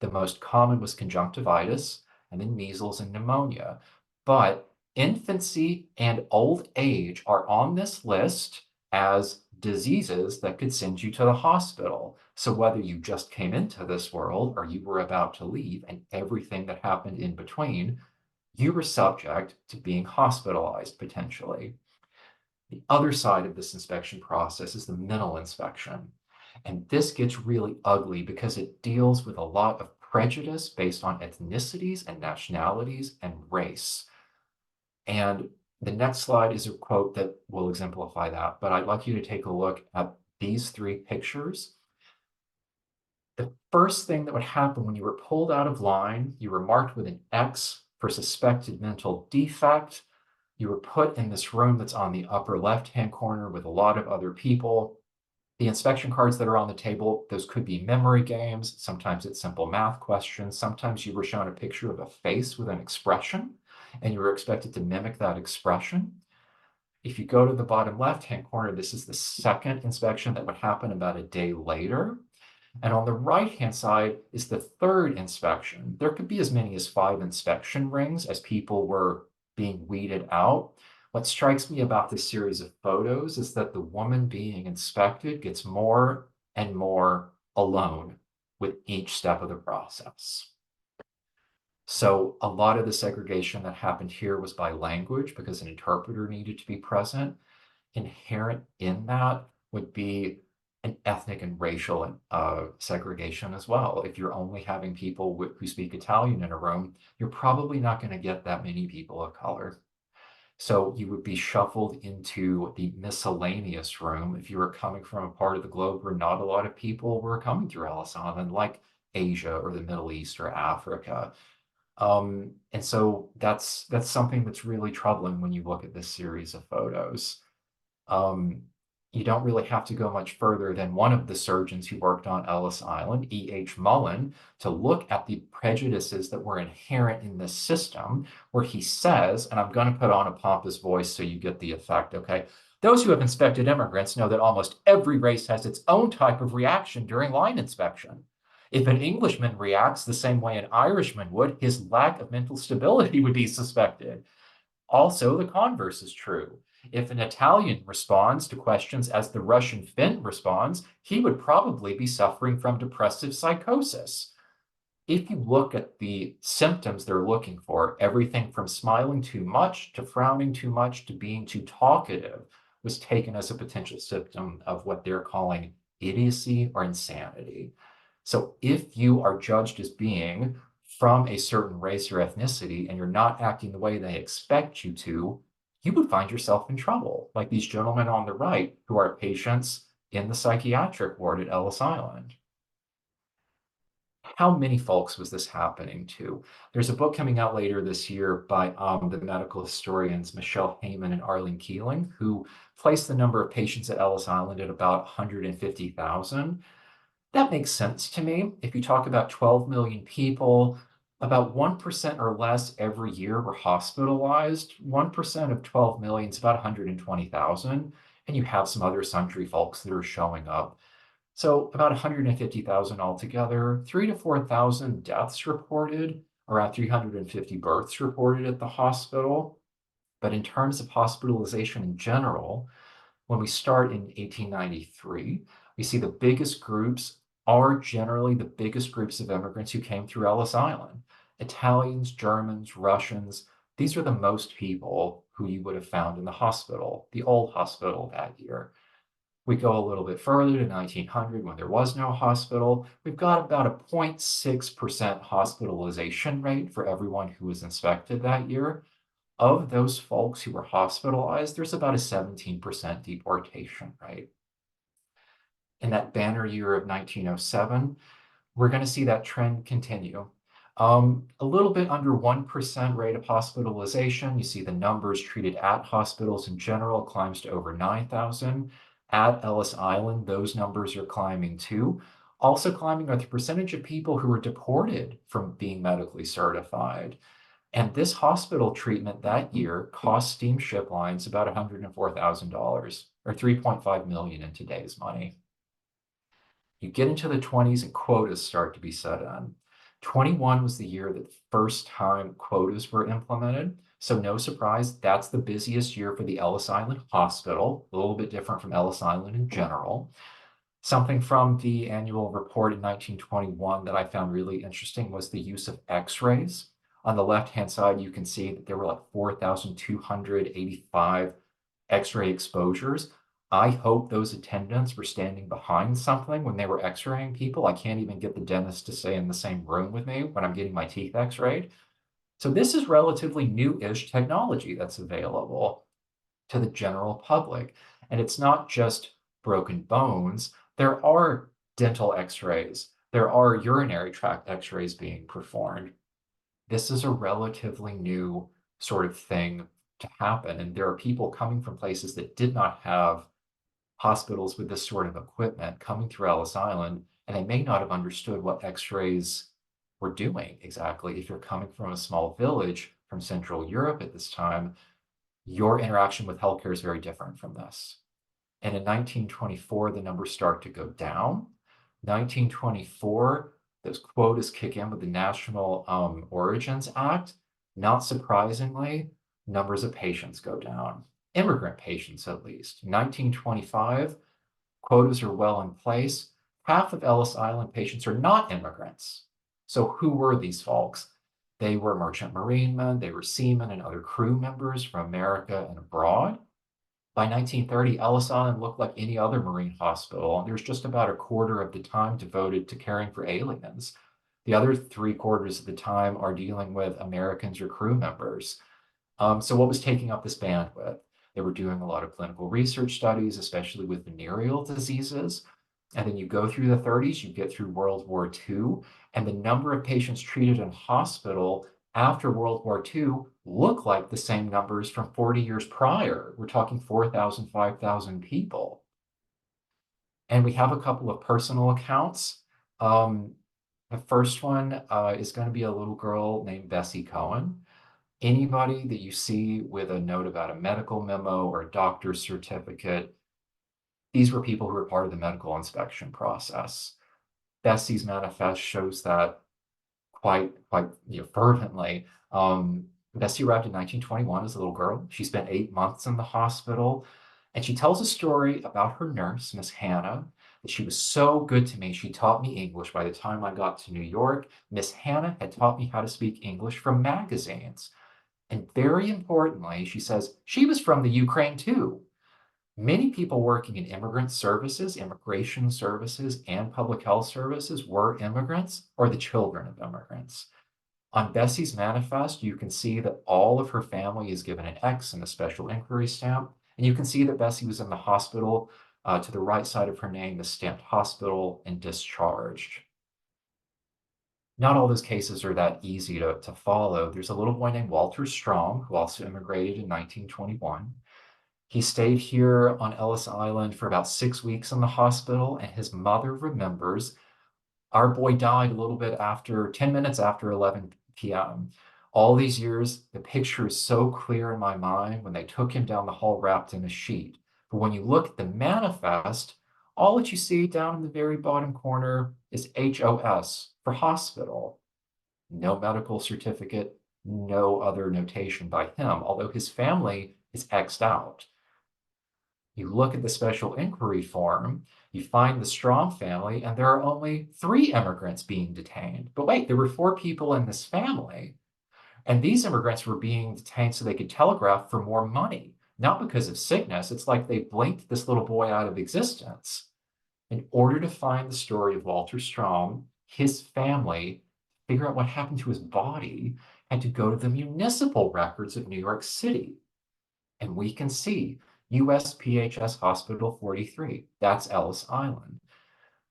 The most common was conjunctivitis, and then measles and pneumonia. But infancy and old age are on this list as diseases that could send you to the hospital. So whether you just came into this world or you were about to leave and everything that happened in between, you were subject to being hospitalized potentially. The other side of this inspection process is the mental inspection. And this gets really ugly because it deals with a lot of prejudice based on ethnicities and nationalities and race. And the next slide is a quote that will exemplify that, but I'd like you to take a look at these three pictures. The first thing that would happen when you were pulled out of line, you were marked with an X for suspected mental defect. You were put in this room that's on the upper left-hand corner with a lot of other people. The inspection cards that are on the table, those could be memory games. Sometimes it's simple math questions. Sometimes you were shown a picture of a face with an expression, and you were expected to mimic that expression. If you go to the bottom left-hand corner, this is the second inspection that would happen about a day later. And on the right-hand side is the third inspection. There could be as many as 5 inspection rings as people were being weeded out. What strikes me about this series of photos is that the woman being inspected gets more and more alone with each step of the process. So a lot of the segregation that happened here was by language because an interpreter needed to be present. Inherent in that would be an ethnic and racial segregation as well. If you're only having people who speak Italian in a room, you're probably not going to get that many people of color. So you would be shuffled into the miscellaneous room if you were coming from a part of the globe where not a lot of people were coming through Ellis Island, like Asia or the Middle East or Africa. And so that's something that's really troubling when you look at this series of photos. You don't really have to go much further than one of the surgeons who worked on Ellis Island, E.H. Mullen, to look at the prejudices that were inherent in this system, where he says, and I'm going to put on a pompous voice so you get the effect, okay? Those who have inspected immigrants know that almost every race has its own type of reaction during line inspection. If an Englishman reacts the same way an Irishman would, his lack of mental stability would be suspected. Also, the converse is true. If an Italian responds to questions as the Russian Finn responds, he would probably be suffering from depressive psychosis. If you look at the symptoms they're looking for, everything from smiling too much to frowning too much to being too talkative was taken as a potential symptom of what they're calling idiocy or insanity. So if you are judged as being from a certain race or ethnicity and you're not acting the way they expect you to, you would find yourself in trouble, like these gentlemen on the right who are patients in the psychiatric ward at Ellis Island. How many folks was this happening to? There's a book coming out later this year by the medical historians Michelle Heyman and Arlene Keeling, who placed the number of patients at Ellis Island at about 150,000. That makes sense to me. If you talk about 12 million people, about 1% or less every year were hospitalized. 1% of 12 million is about 120,000. And you have some other sundry folks that are showing up. So about 150,000 altogether, 3,000 to 4,000 deaths reported, around 350 births reported at the hospital. But in terms of hospitalization in general, when we start in 1893, we see the biggest groups are generally the biggest groups of immigrants who came through Ellis Island. Italians, Germans, Russians, these are the most people who you would have found in the hospital, the old hospital that year. We go a little bit further to 1900 when there was no hospital. We've got about a 0.6% hospitalization rate for everyone who was inspected that year. Of those folks who were hospitalized, there's about a 17% deportation rate. In that banner year of 1907, we're going to see that trend continue. A little bit under 1% rate of hospitalization. You see the numbers treated at hospitals in general climbs to over 9,000. At Ellis Island, those numbers are climbing too. Also climbing are the percentage of people who were deported from being medically certified. And this hospital treatment that year cost steamship lines about $104,000 or 3.5 million in today's money. You get into the 20s and quotas start to be set in. 21 was the year that the first time quotas were implemented. So no surprise, that's the busiest year for the Ellis Island Hospital, a little bit different from Ellis Island in general. Something from the annual report in 1921 that I found really interesting was the use of x-rays. On the left-hand side, you can see that there were like 4,285 x-ray exposures. I hope those attendants were standing behind something when they were x-raying people. I can't even get the dentist to stay in the same room with me when I'm getting my teeth x-rayed. So this is relatively new-ish technology that's available to the general public. And it's not just broken bones. There are dental x-rays. There are urinary tract x-rays being performed. This is a relatively new sort of thing to happen. And there are people coming from places that did not have hospitals with this sort of equipment coming through Ellis Island, and they may not have understood what x-rays were doing exactly. If you're coming from a small village from Central Europe at this time, your interaction with healthcare is very different from this. And in 1924, the numbers start to go down. 1924, those quotas kick in with the National Origins Act. Not surprisingly, numbers of patients go down. Immigrant patients, at least. 1925, quotas are well in place. Half of Ellis Island patients are not immigrants. So who were these folks? They were merchant marinemen, they were seamen and other crew members from America and abroad. By 1930, Ellis Island looked like any other marine hospital, and there's just about a quarter of the time devoted to caring for aliens. The other 3/4 of the time are dealing with Americans or crew members. So what was taking up this bandwidth? They were doing a lot of clinical research studies, especially with venereal diseases. And then you go through the 30s, you get through World War II, and the number of patients treated in hospital after World War II look like the same numbers from 40 years prior. We're talking 4,000, 5,000 people. And we have a couple of personal accounts. The first one is going to be a little girl named Bessie Cohen. Anybody that you see with a note about a medical memo or a doctor's certificate, these were people who were part of the medical inspection process. Bessie's manifest shows that quite fervently. Bessie arrived in 1921 as a little girl. She spent 8 months in the hospital, and she tells a story about her nurse, Miss Hannah, that she was so good to me. She taught me English. By the time I got to New York, Miss Hannah had taught me how to speak English from magazines. And very importantly, she says, she was from the Ukraine too. Many people working in immigrant services, immigration services, and public health services were immigrants or the children of immigrants. On Bessie's manifest, you can see that all of her family is given an X and a special inquiry stamp. And you can see that Bessie was in the hospital. To the right side of her name is stamped hospital and discharged. Not all those cases are that easy to follow. There's a little boy named Walter Strong, who also immigrated in 1921. He stayed here on Ellis Island for about 6 weeks in the hospital, and his mother remembers our boy died a little bit after 10 minutes after 11 p.m. All these years, the picture is so clear in my mind when they took him down the hall wrapped in a sheet. But when you look at the manifest, all that you see down in the very bottom corner is HOS for hospital. No medical certificate, no other notation by him, although his family is X'd out. You look at the special inquiry form, you find the Strong family, and there are only 3 immigrants being detained. But wait, there were 4 people in this family, and these immigrants were being detained so they could telegraph for more money. not because of sickness. It's like they blinked this little boy out of existence. In order to find the story of Walter Strom, his family, figure out what happened to his body, had to go to the municipal records of New York City. And we can see USPHS Hospital 43. That's Ellis Island.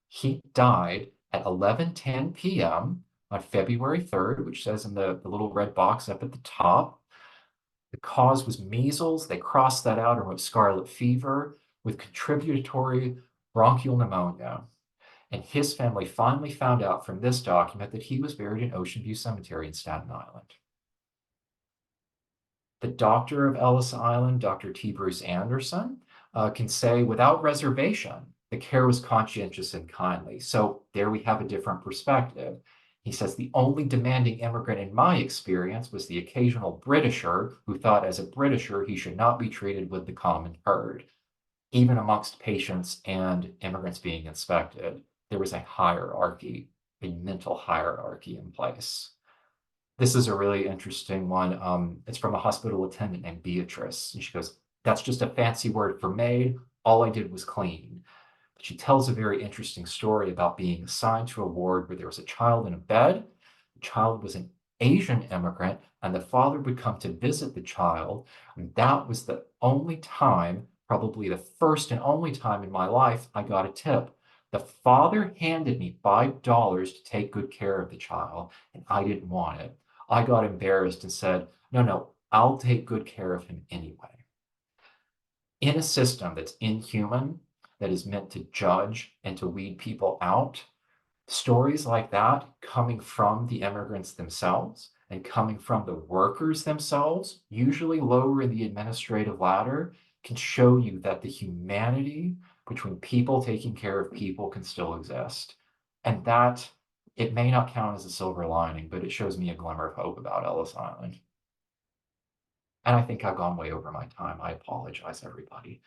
He died at 11:10 p.m. on February 3rd, which says in the little red box up at the top. The cause was measles. They crossed that out and wrote scarlet fever with contributory bronchial pneumonia. And his family finally found out from this document that he was buried in Ocean View Cemetery in Staten Island. The doctor of Ellis Island, Dr. T. Bruce Anderson, can say without reservation, the care was conscientious and kindly. So there we have a different perspective. He says the only demanding immigrant in my experience was the occasional Britisher who thought as a Britisher he should not be treated with the common herd. Even amongst patients and immigrants being inspected, there was a hierarchy, a mental hierarchy in place. This is a really interesting one. It's from a hospital attendant named Beatrice. And she goes, "That's just a fancy word for maid. All I did was clean." But she tells a very interesting story about being assigned to a ward where there was a child in a bed. The child was an Asian immigrant, and the father would come to visit the child. And that was the only time, probably the first and only time in my life, I got a tip. The father handed me $5 to take good care of the child, and I didn't want it. I got embarrassed and said, no, I'll take good care of him anyway. In a system that's inhuman, that is meant to judge and to weed people out, stories like that coming from the immigrants themselves and coming from the workers themselves, usually lower in the administrative ladder, can show you that the humanity between people taking care of people can still exist. And that, it may not count as a silver lining, but it shows me a glimmer of hope about Ellis Island. And I think I've gone way over my time. I apologize, everybody.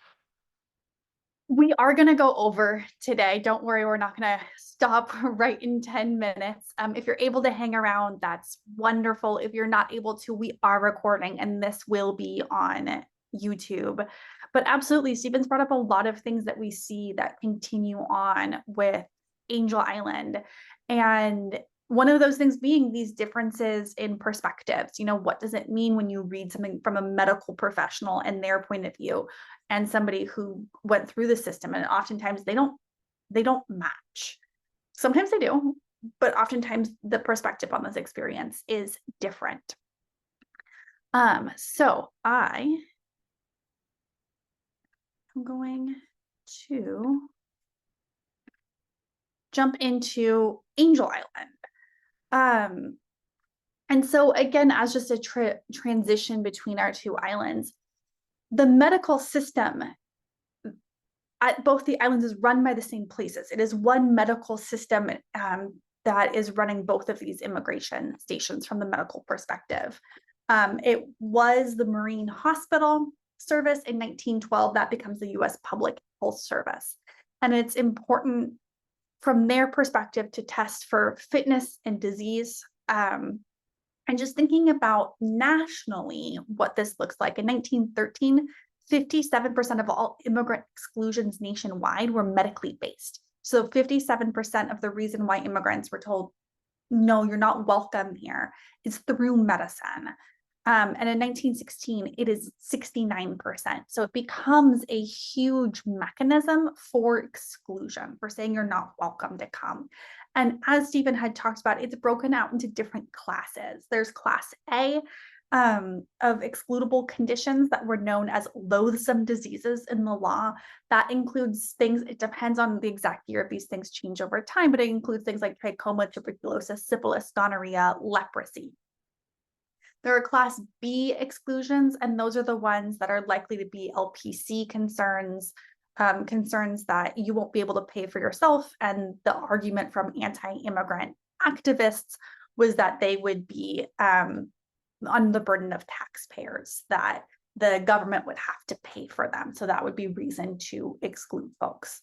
We are going to go over today. Don't worry, we're not going to stop right in 10 minutes. If you're able to hang around, that's wonderful. If you're not able to, we are recording and this will be on YouTube. But absolutely, Stephen's brought up a lot of things that we see that continue on with Angel Island. And one of those things being these differences in perspectives. You know, what does it mean when you read something from a medical professional and their point of view, and somebody who went through the system? And oftentimes they don't match. Sometimes they do, but oftentimes the perspective on this experience is different. So I am going to jump into Angel Island. And so again, as just a transition between our two islands, the medical system at both the islands is run by the same places. It is one medical system that is running both of these immigration stations from the medical perspective. It was the Marine Hospital Service in 1912. That becomes the U.S. Public Health Service. And it's important from their perspective to test for fitness and disease. And just thinking about nationally what this looks like. In 1913, 57% of all immigrant exclusions nationwide were medically based. So 57% of the reason why immigrants were told, no, you're not welcome here, is through medicine. And in 1916, it is 69%. So it becomes a huge mechanism for exclusion, for saying you're not welcome to come. And as Stephen had talked about, it's broken out into different classes. There's class A of excludable conditions that were known as loathsome diseases in the law. That includes things, it depends on the exact year, these things change over time, but it includes things like trachoma, tuberculosis, syphilis, gonorrhea, leprosy. There are class B exclusions, and those are the ones that are likely to be LPC concerns, concerns that you won't be able to pay for yourself. And the argument from anti-immigrant activists was that they would be on the burden of taxpayers, that the government would have to pay for them. So that would be reason to exclude folks.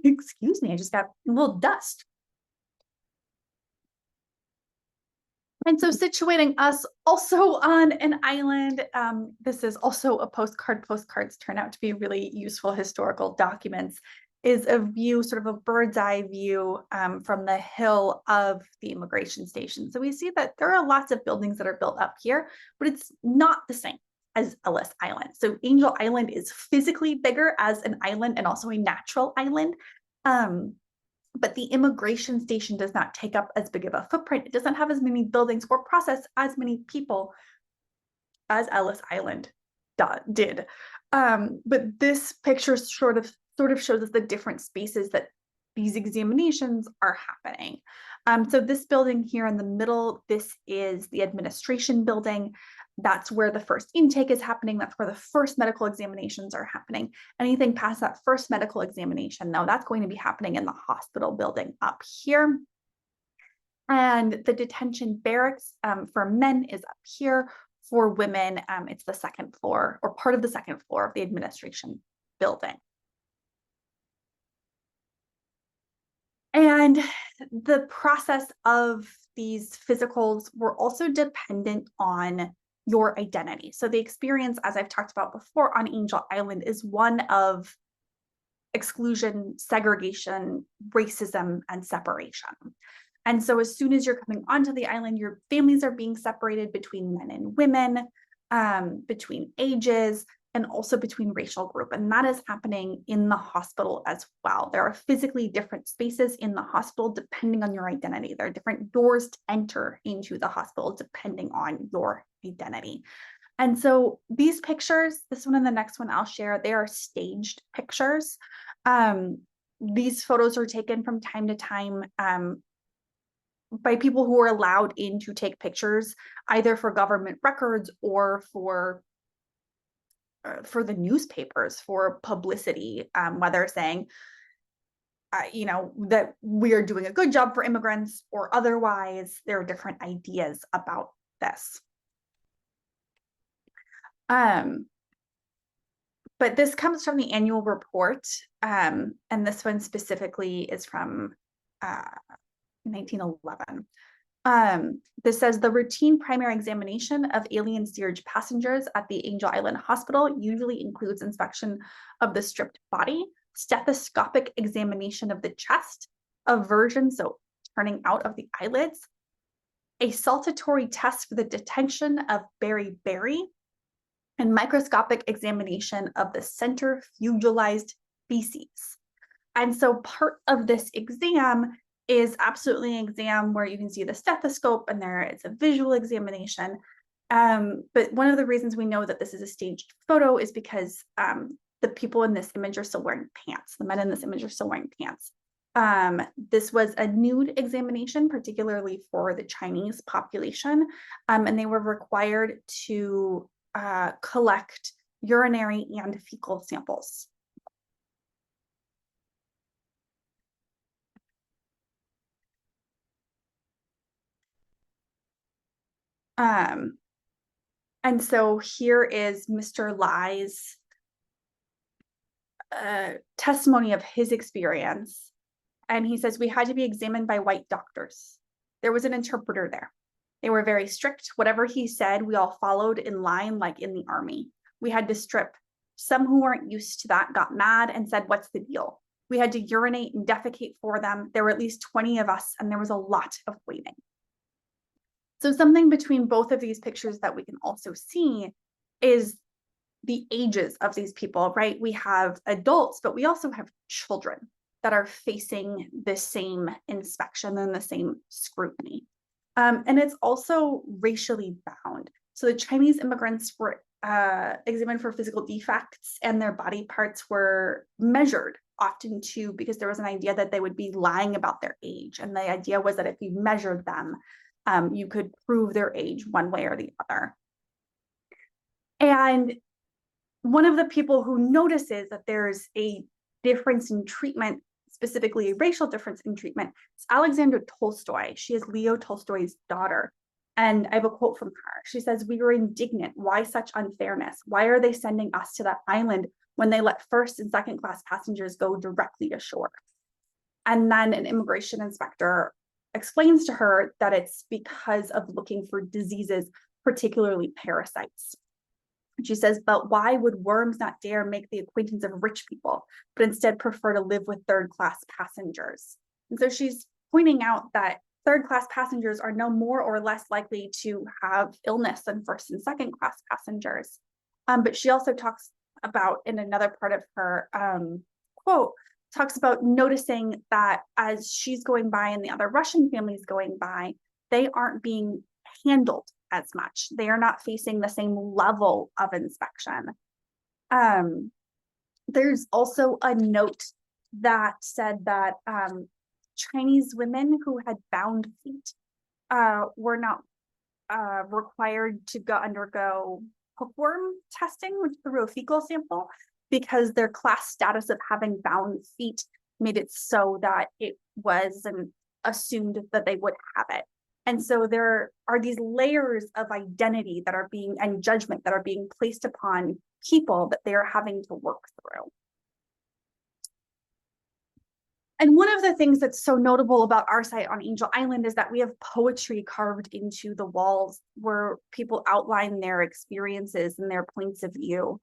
Excuse me, I just got a little dust. And so situating us also on an island, this is also a postcard. Postcards turn out to be really useful historical documents, is a view, sort of a bird's eye view from the hill of the immigration station. So we see that there are lots of buildings that are built up here, but it's not the same as Ellis Island. So Angel Island is physically bigger as an island and also a natural island. But the immigration station does not take up as big of a footprint. It doesn't have as many buildings or process as many people as Ellis Island did. But this picture sort of shows us the different spaces that these examinations are happening. So this building here in the middle, this is the administration building. That's where the first intake is happening. That's where the first medical examinations are happening. Anything past that first medical examination, now that's going to be happening in the hospital building up here. And the detention barracks for men is up here. For women, it's the second floor or part of the second floor of the administration building. And the process of these physicals were also dependent on your identity. So the experience, as I've talked about before on Angel Island, is one of exclusion, segregation, racism, and separation. And so as soon as you're coming onto the island, your families are being separated between men and women, between ages, and also between racial group. And that is happening in the hospital as well. There are physically different spaces in the hospital depending on your identity. There are different doors to enter into the hospital depending on your identity. And so these pictures, this one and the next one I'll share, they are staged pictures. These photos are taken from time to time by people who are allowed in to take pictures, either for government records or for the newspapers, for publicity, whether saying, you know, that we are doing a good job for immigrants or otherwise. There are different ideas about this. But this comes from the annual report, and this one specifically is from 1911. This says the routine primary examination of alien steerage passengers at the Angel Island Hospital usually includes inspection of the stripped body, stethoscopic examination of the chest, aversion, so turning out of the eyelids, a saltatory test for the detection of beriberi, and microscopic examination of the centrifugalized feces. And so part of this exam is absolutely an exam where you can see the stethoscope and there it's a visual examination. But one of the reasons we know that this is a staged photo is because the people in this image are still wearing pants. The men in this image are still wearing pants. This was a nude examination, particularly for the Chinese population, and they were required to collect urinary and fecal samples. And so here is Mr. Lai's testimony of his experience. And he says, we had to be examined by white doctors. There was an interpreter there. They were very strict. Whatever he said, we all followed in line like in the army. We had to strip. Some who weren't used to that got mad and said, what's the deal? We had to urinate and defecate for them. There were at least 20 of us, and there was a lot of waiting. So something between both of these pictures that we can also see is the ages of these people, right? We have adults, but we also have children that are facing the same inspection and the same scrutiny. And it's also racially bound. So the Chinese immigrants were examined for physical defects, and their body parts were measured often too, because there was an idea that they would be lying about their age. And the idea was that if you measured them, you could prove their age one way or the other. And one of the people who notices that there's a difference in treatment, specifically a racial difference in treatment, is Alexandra Tolstoy. She is Leo Tolstoy's daughter. And I have a quote from her. She says, we were indignant. Why such unfairness? Why are they sending us to that island when they let first and second class passengers go directly ashore? And then an immigration inspector explains to her that it's because of looking for diseases, particularly parasites. She says, but why would worms not dare make the acquaintance of rich people, but instead prefer to live with third-class passengers? And so she's pointing out that third-class passengers are no more or less likely to have illness than first and second-class passengers. But she also talks about, in another part of her quote, talks about noticing that as she's going by and the other Russian families going by, they aren't being handled as much. They are not facing the same level of inspection. There's also a note that said that Chinese women who had bound feet were not required to undergo hookworm testing through a fecal sample, because their class status of having bound feet made it so that it was assumed that they would have it. And so there are these layers of identity that are being, and judgment that are being placed upon people that they are having to work through. And one of the things that's so notable about our site on Angel Island is that we have poetry carved into the walls where people outline their experiences and their points of view.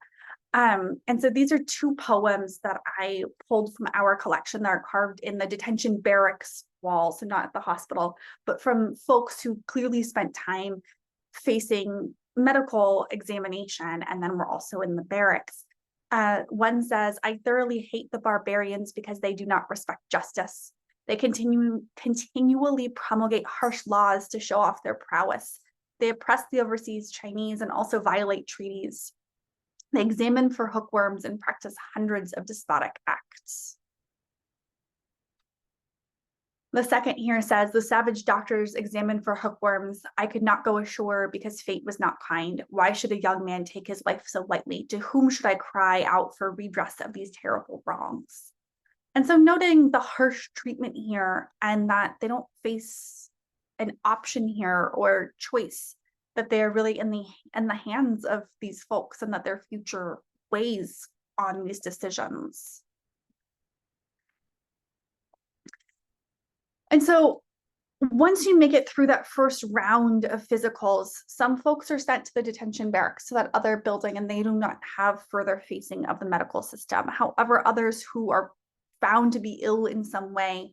And so these are two poems that I pulled from our collection that are carved in the detention barracks walls, so not at the hospital, but from folks who clearly spent time facing medical examination, and then were also in the barracks. One says, I thoroughly hate the barbarians because they do not respect justice. They continually promulgate harsh laws to show off their prowess. They oppress the overseas Chinese and also violate treaties. They examine for hookworms and practice hundreds of despotic acts. The second here says, the savage doctors examine for hookworms. I could not go ashore because fate was not kind. Why should a young man take his life so lightly? To whom should I cry out for redress of these terrible wrongs? And so noting the harsh treatment here, and that they don't face an option here or choice, that they're really in the hands of these folks, and that their future weighs on these decisions. And so once you make it through that first round of physicals, some folks are sent to the detention barracks, to that other building, and they do not have further facing of the medical system. However, others who are found to be ill in some way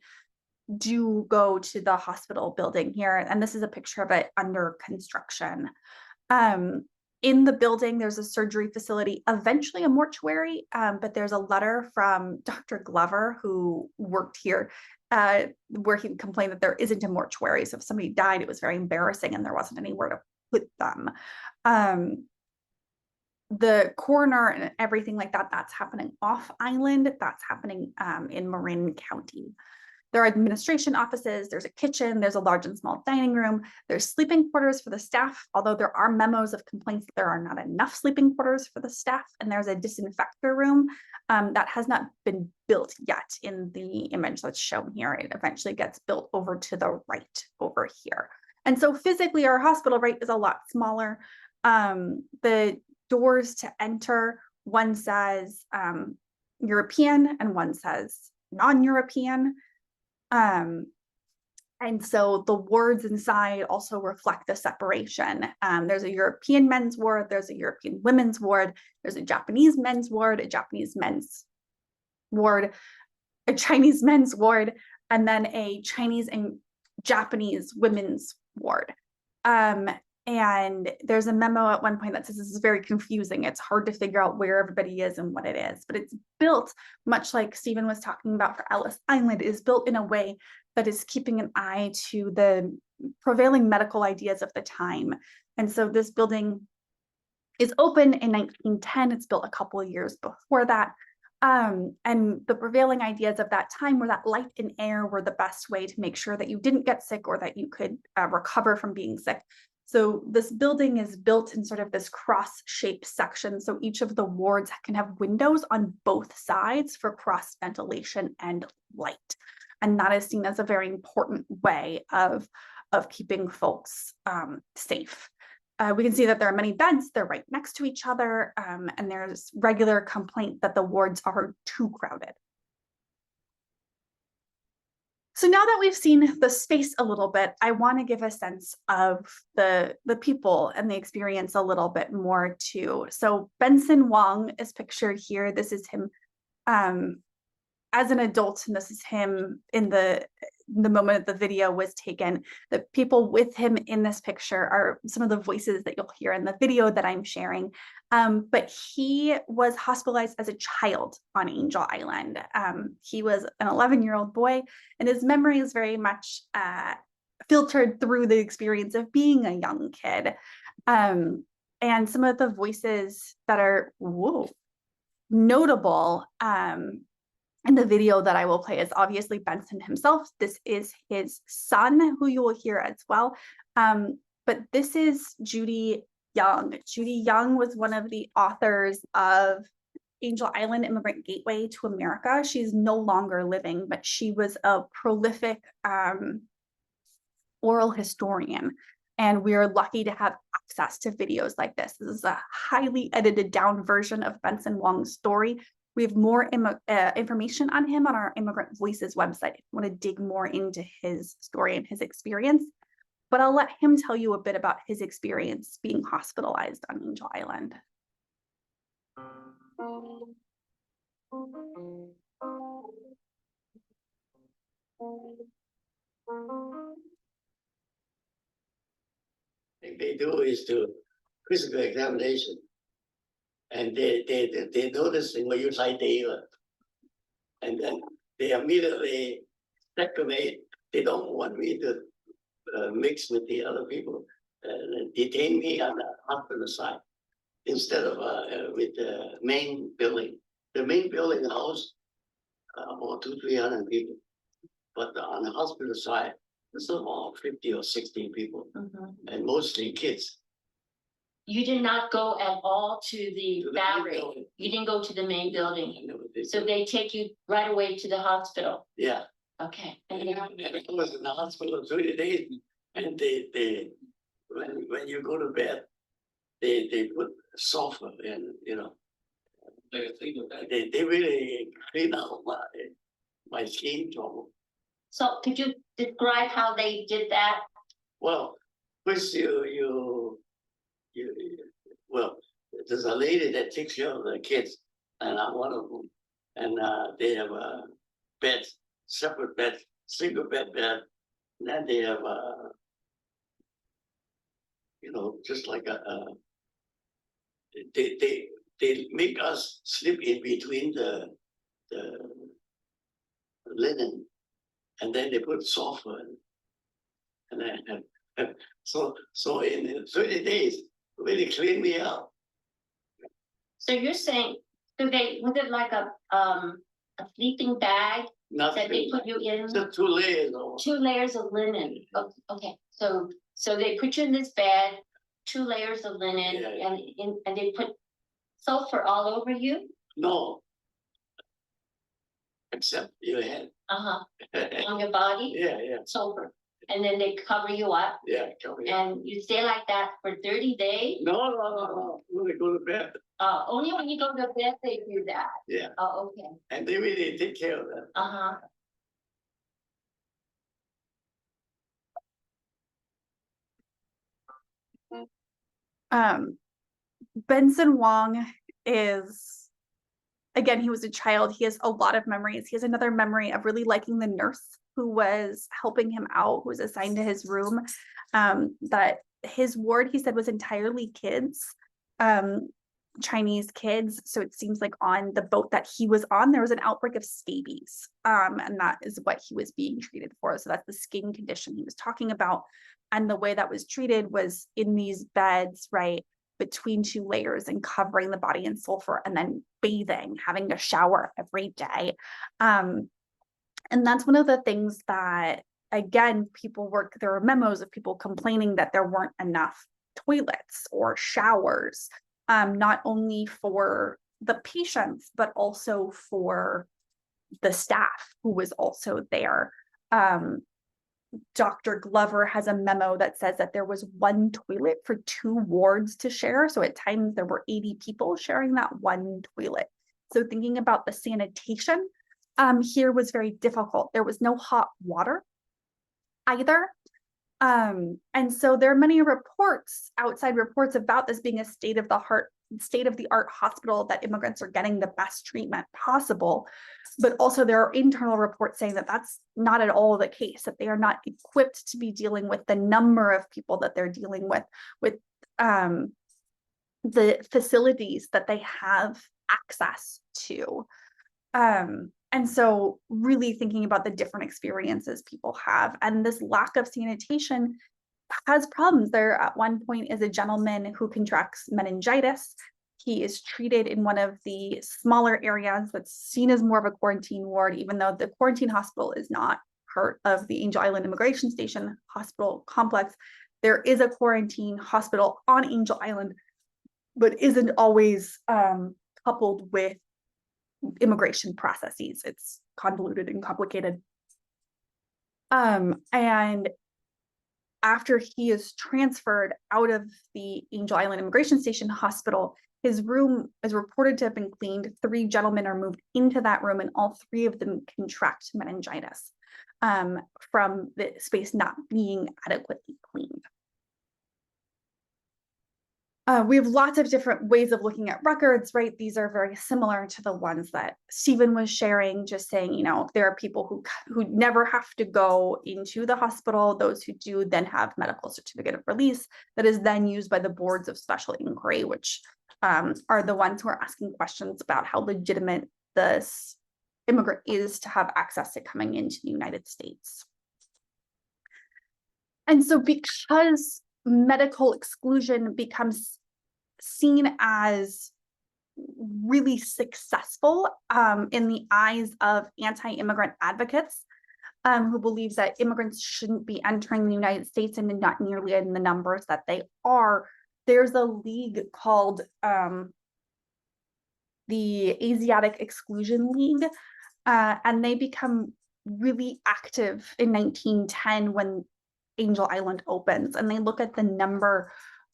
do go to the hospital building here. And this is a picture of it under construction. In the building, there's a surgery facility, eventually a mortuary, but there's a letter from Dr. Glover, who worked here, where he complained that there isn't a mortuary. So if somebody died, it was very embarrassing and there wasn't anywhere to put them. The coroner and everything like that, that's happening off island. That's happening in Marin County. There are administration offices, there's a kitchen, there's a large and small dining room, there's sleeping quarters for the staff, although there are memos of complaints that there are not enough sleeping quarters for the staff, and there's a disinfector room that has not been built yet in the image that's shown here. It eventually gets built over to the right over here. And so physically our hospital is a lot smaller. The doors to enter, one says European and one says non-European. And so the wards inside also reflect the separation. There's a European men's ward, there's a European women's ward, there's a Japanese men's ward, a Japanese men's ward, a Chinese men's ward, and then a Chinese and Japanese women's ward. And there's a memo at one point that says this is very confusing. It's hard to figure out where everybody is and what it is, but it's built much like Stephen was talking about for Ellis Island. It is built in a way that is keeping an eye to the prevailing medical ideas of the time. And so this building is open in 1910. It's built a couple of years before that. And the prevailing ideas of that time were that light and air were the best way to make sure that you didn't get sick or that you could recover from being sick. So this building is built in sort of this cross-shaped section. So each of the wards can have windows on both sides for cross ventilation and light. And that is seen as a very important way of keeping folks safe. We can see that there are many beds, they're right next to each other, and there's regular complaint that the wards are too crowded. So now that we've seen the space a little bit, I want to give a sense of the people and the experience a little bit more too. So Benson Wong is pictured here. This is him as an adult, and this is him in the moment the video was taken. The people with him in this picture are some of the voices that you'll hear in the video that I'm sharing. But he was hospitalized as a child on Angel Island. He was an 11-year-old boy, and his memory is very much filtered through the experience of being a young kid. And some of the voices that are notable in the video that I will play is obviously Benson himself. This is his son, who you will hear as well. But this is Judy Young. Judy Young was one of the authors of Angel Island, Immigrant Gateway to America. She's no longer living, but she was a prolific oral historian. And we are lucky to have access to videos like this. This is a highly edited down version of Benson Wong's story. We have more information on him on our Immigrant Voices website if you want to dig more into his story and his experience. But I'll let him tell you a bit about his experience being hospitalized on Angel Island. Thing they do is to physical examination. And they notice when you say data, and then they immediately segregate. They don't want me to mix with the other people, detain me on the hospital side instead of with the main building. The main building house about 200-300 people, but on the hospital side, there's about 50 or 60 people, and mostly kids. You did not go at all to the main Bowery. building. You didn't go to the main building. I never did. So they take you right away to the hospital. Yeah. Okay. And I was in the hospital 3 days, and they when you go to bed, they put sulfur in, you know. They really clean out my skin trouble. So could you describe how they did that? Well, first well, there's a lady that takes care of the kids, and I'm one of them. And they have a bed, separate bed, single bed. And then they have just like they make us sleep in between the linen, and then they put sulfur in. And then so in 30 days, really clean me out. So you're saying, was it like a sleeping bag that they Nothing. put you in? Just 2 layers of 2 layers of linen. Oh, okay, so they put you in this bed, 2 layers of linen, Yeah. and they put sulfur all over you? no, except your head. On your body? Yeah. Sulfur. And then they cover you up, Yeah, come here. and you stay like that for 30 days? No. When I go to bed. Only when you go to bed they do that. Yeah. Oh, okay. And they really take care of that. Benson Wong is, again, he was a child. He has a lot of memories. He has another memory of really liking the nurse who was helping him out, who was assigned to his room. That his ward, he said, was entirely kids, Chinese kids. So it seems like on the boat that he was on, there was an outbreak of scabies. And that is what he was being treated for. So that's the skin condition he was talking about. And the way that was treated was in these beds, right, between 2 layers and covering the body in sulfur and then bathing, having a shower every day. And that's one of the things that, again, there were memos of people complaining that there weren't enough toilets or showers, not only for the patients, but also for the staff who was also there. Dr. Glover has a memo that says that there was 1 toilet for 2 wards to share. So at times there were 80 people sharing that 1 toilet. So thinking about the sanitation here was very difficult. There was no hot water either. And so there are many reports, outside reports about this being a state of the art hospital, that immigrants are getting the best treatment possible. But also there are internal reports saying that that's not at all the case, that they are not equipped to be dealing with the number of people that they're dealing with the facilities that they have access to. And so really thinking about the different experiences people have, and this lack of sanitation has problems. There at one point is a gentleman who contracts meningitis. He is treated in one of the smaller areas that's seen as more of a quarantine ward, even though the quarantine hospital is not part of the Angel Island Immigration Station hospital complex. There is a quarantine hospital on Angel Island, but isn't always coupled with immigration processes. It's convoluted and complicated. And after he is transferred out of the Angel Island Immigration Station hospital, his room is reported to have been cleaned. 3 gentlemen are moved into that room, and all 3 of them contract meningitis from the space not being adequately cleaned. We have lots of different ways of looking at records, right? These are very similar to the ones that Stephen was sharing, just saying, you know, there are people who never have to go into the hospital. Those who do then have medical certificate of release that is then used by the boards of special inquiry, which are the ones who are asking questions about how legitimate this immigrant is to have access to coming into the United States. And so because medical exclusion becomes seen as really successful in the eyes of anti-immigrant advocates who believe that immigrants shouldn't be entering the United States, and not nearly in the numbers that they are. There's a league called the Asiatic Exclusion League, and they become really active in 1910 when Angel Island opens, and they look at the number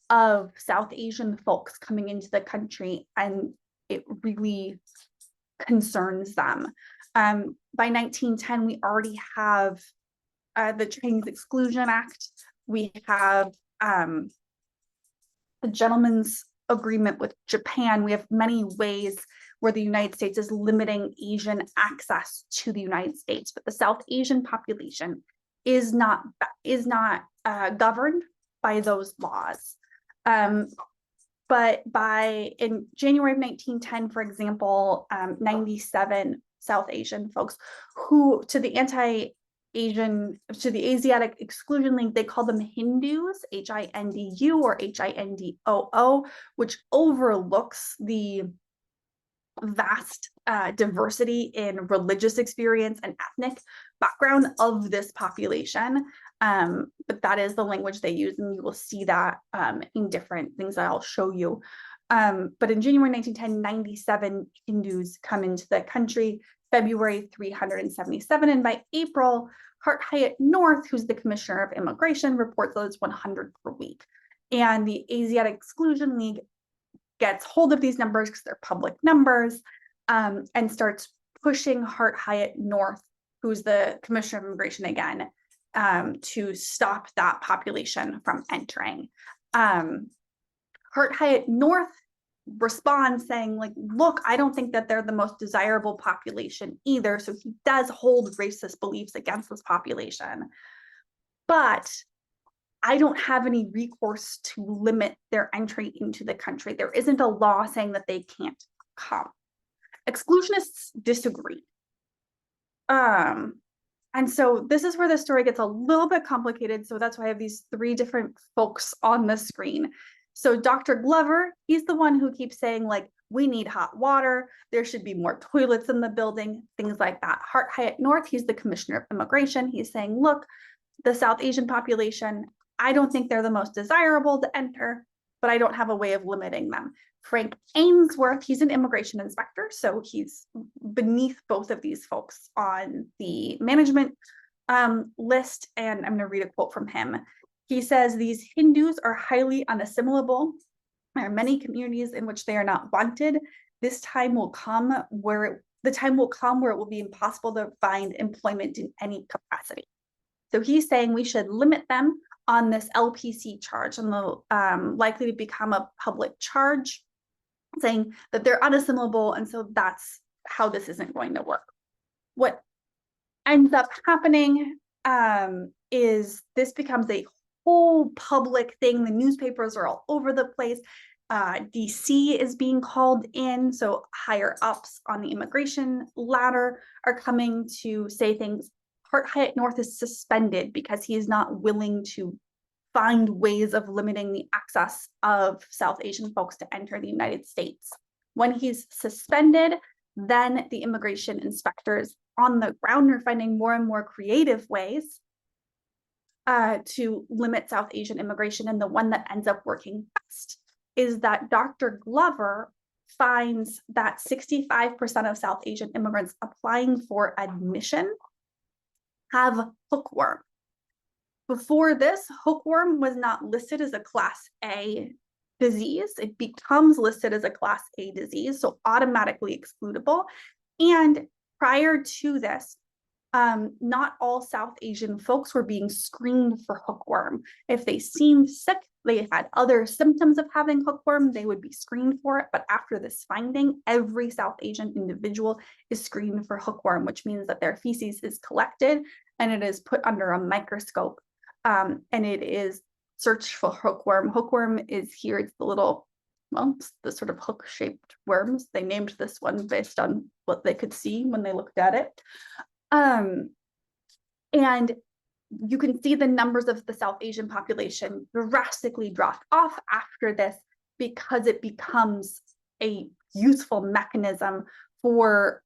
of South Asian folks coming into the country, and it really concerns them. By 1910, we already have the Chinese Exclusion Act. We have the Gentleman's Agreement with Japan. We have many ways where the United States is limiting Asian access to the United States, but the South Asian population is not governed by those laws. But in January of 1910, for example, 97 South Asian folks who to the Asiatic Exclusion League, they call them Hindus, Hindu or Hindoo, which overlooks the vast diversity in religious experience and ethnic background of this population. But that is the language they use, and you will see that in different things that I'll show you. But in January 1910, 97 Hindus come into the country, February 377, and by April, Hart Hyatt North, who's the Commissioner of Immigration, reports that it's 100 per week. And the Asiatic Exclusion League gets hold of these numbers because they're public numbers, and starts pushing Hart Hyatt North, who's the Commissioner of Immigration again, to stop that population from entering. Hart Hyatt North responds saying, like, look, I don't think that they're the most desirable population either. So he does hold racist beliefs against this population, but I don't have any recourse to limit their entry into the country. There isn't a law saying that they can't come. Exclusionists disagree. And so this is where the story gets a little bit complicated. So that's why I have these 3 different folks on the screen. So Dr. Glover, he's the one who keeps saying, like, we need hot water. There should be more toilets in the building, things like that. Hart Hyatt North, he's the Commissioner of Immigration. He's saying, look, the South Asian population, I don't think they're the most desirable to enter, but I don't have a way of limiting them. Frank Ainsworth, he's an immigration inspector, so he's beneath both of these folks on the management list, and I'm going to read a quote from him. He says, these Hindus are highly unassimilable. There are many communities in which they are not wanted. This time will come where the time will come where it will be impossible to find employment in any capacity. So he's saying we should limit them on this LPC charge and the likely to become a public charge, saying that they're unassimilable, and so that's how this isn't going to work. What ends up happening is this becomes a whole public thing. The newspapers are all over the place. DC is being called in, so higher ups on the immigration ladder are coming to say things. Hart Hyatt North is suspended because he is not willing to find ways of limiting the access of South Asian folks to enter the United States. When he's suspended, then the immigration inspectors on the ground are finding more and more creative ways to limit South Asian immigration. And the one that ends up working best is that Dr. Glover finds that 65% of South Asian immigrants applying for admission have hookworm. Before this, hookworm was not listed as a Class A disease. It becomes listed as a Class A disease, so automatically excludable. And prior to this, not all South Asian folks were being screened for hookworm. If they seemed sick, they had other symptoms of having hookworm, they would be screened for it. But after this finding, every South Asian individual is screened for hookworm, which means that their feces is collected and it is put under a microscope, and it is searched for hookworm. Hookworm is here, it's the little, well, it's the sort of hook-shaped worms. They named this one based on what they could see when they looked at it. And you can see the numbers of the South Asian population drastically drop off after this because it becomes a useful mechanism for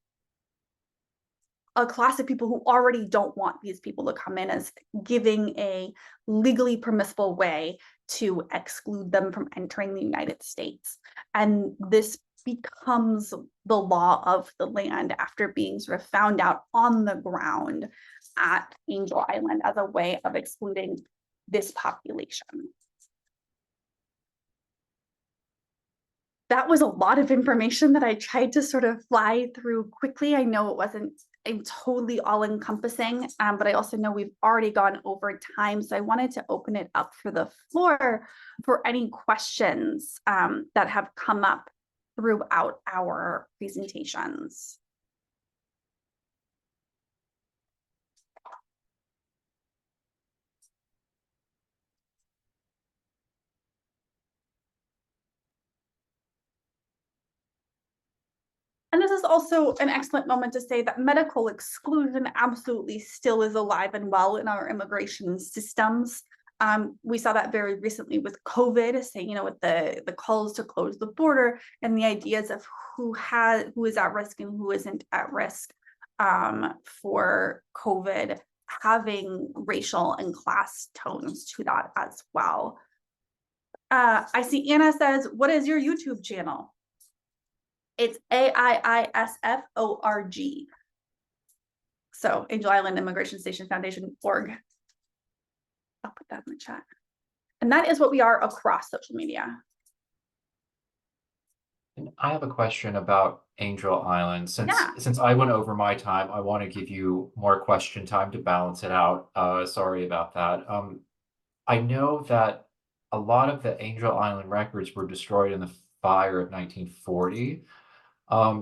a class of people who already don't want these people to come in, as giving a legally permissible way to exclude them from entering the United States. And this becomes the law of the land after being sort of found out on the ground at Angel Island as a way of excluding this population. That was a lot of information that I tried to sort of fly through quickly. I know it wasn't totally all-encompassing, but I also know we've already gone over time, so I wanted to open it up for the floor for any questions that have come up throughout our presentations. And this is also an excellent moment to say that medical exclusion absolutely still is alive and well in our immigration systems. We saw that very recently with COVID, saying, you know, with the calls to close the border and the ideas of who is at risk and who isn't at risk for COVID, having racial and class tones to that as well. I see Anna says, what is your YouTube channel? It's AIISFORG. So Angel Island Immigration Station Foundation.org. I'll put that in the chat. And that is what we are across social media. And I have a question about Angel Island. Since I went over my time, I want to give you more question time to balance it out. Sorry about that. I know that a lot of the Angel Island records were destroyed in the fire of 1940.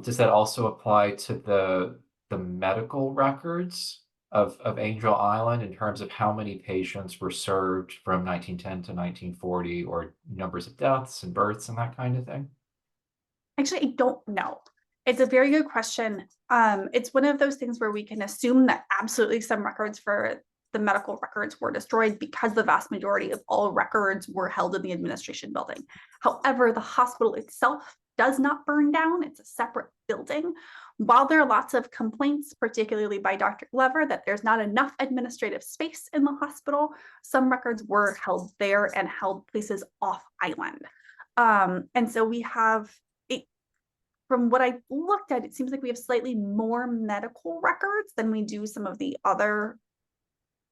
Does that also apply to the medical records of Angel Island in terms of how many patients were served from 1910 to 1940, or numbers of deaths and births and that kind of thing? Actually, I don't know. It's a very good question. It's one of those things where we can assume that absolutely some records for the medical records were destroyed because the vast majority of all records were held in the administration building. However, the hospital itself does not burn down. It's a separate building. While there are lots of complaints, particularly by Dr. Glover, that there's not enough administrative space in the hospital, some records were held there and held places off island. And so we have, from what I looked at, it seems like we have slightly more medical records than we do some of the other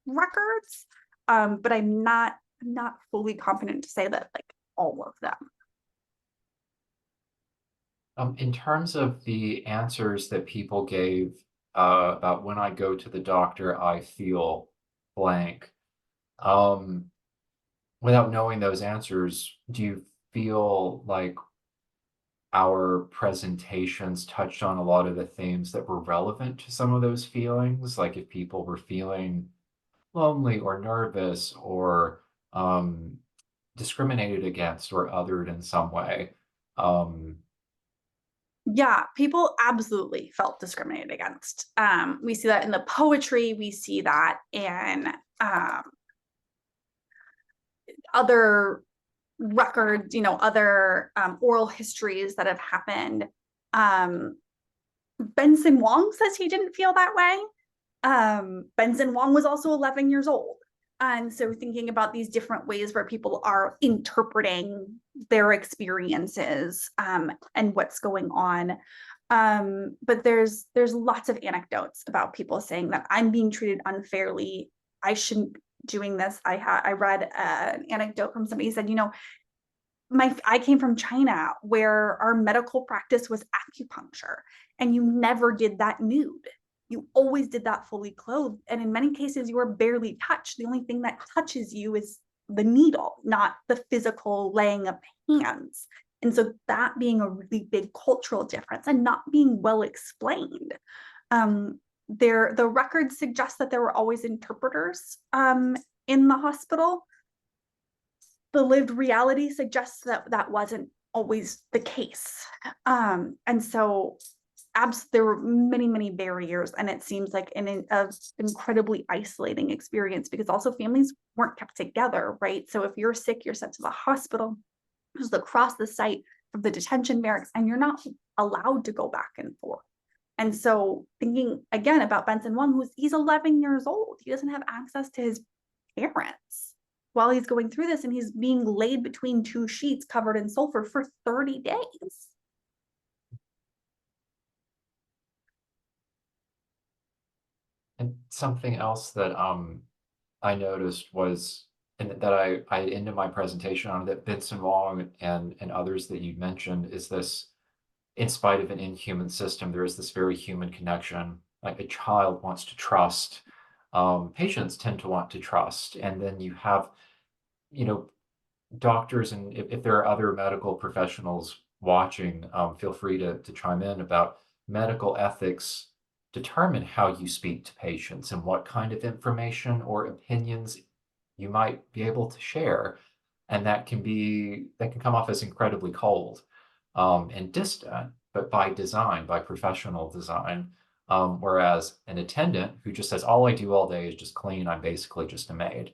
records. But I'm not fully confident to say that like all of them. In terms of the answers that people gave about when I go to the doctor, I feel blank. Without knowing those answers, do you feel like our presentations touched on a lot of the themes that were relevant to some of those feelings? Like if people were feeling lonely or nervous or discriminated against or othered in some way. Yeah, people absolutely felt discriminated against. We see that in the poetry, we see that in other records, other oral histories that have happened. Benson Wong says he didn't feel that way. Benson Wong was also 11 years old. And so thinking about these different ways where people are interpreting their experiences and what's going on. But there's lots of anecdotes about people saying that I'm being treated unfairly. I shouldn't be doing this. I read an anecdote from somebody who said, I came from China where our medical practice was acupuncture, and you never did that nude. You always did that fully clothed. And in many cases, you are barely touched. The only thing that touches you is the needle, not the physical laying of hands. And so that being a really big cultural difference and not being well explained. The records suggest that there were always interpreters in the hospital. The lived reality suggests that that wasn't always the case. And so there were many, many barriers, and it seems like an incredibly isolating experience because also families weren't kept together, right? So if you're sick, you're sent to the hospital, just across the site from the detention barracks, and you're not allowed to go back and forth. And so thinking again about Benson Wong, he's 11 years old, he doesn't have access to his parents while he's going through this, and he's being laid between two sheets covered in sulfur for 30 days. And something else that I noticed was, and that I ended my presentation on, that Benson Wong and others that you mentioned, is this, in spite of an inhuman system, there is this very human connection. Like a child wants to trust, patients tend to want to trust, and then you have, doctors, and if there are other medical professionals watching, feel free to chime in about medical ethics determine how you speak to patients and what kind of information or opinions you might be able to share. And that can come off as incredibly cold and distant, but by design, by professional design. Whereas an attendant who just says, all I do all day is just clean, I'm basically just a maid.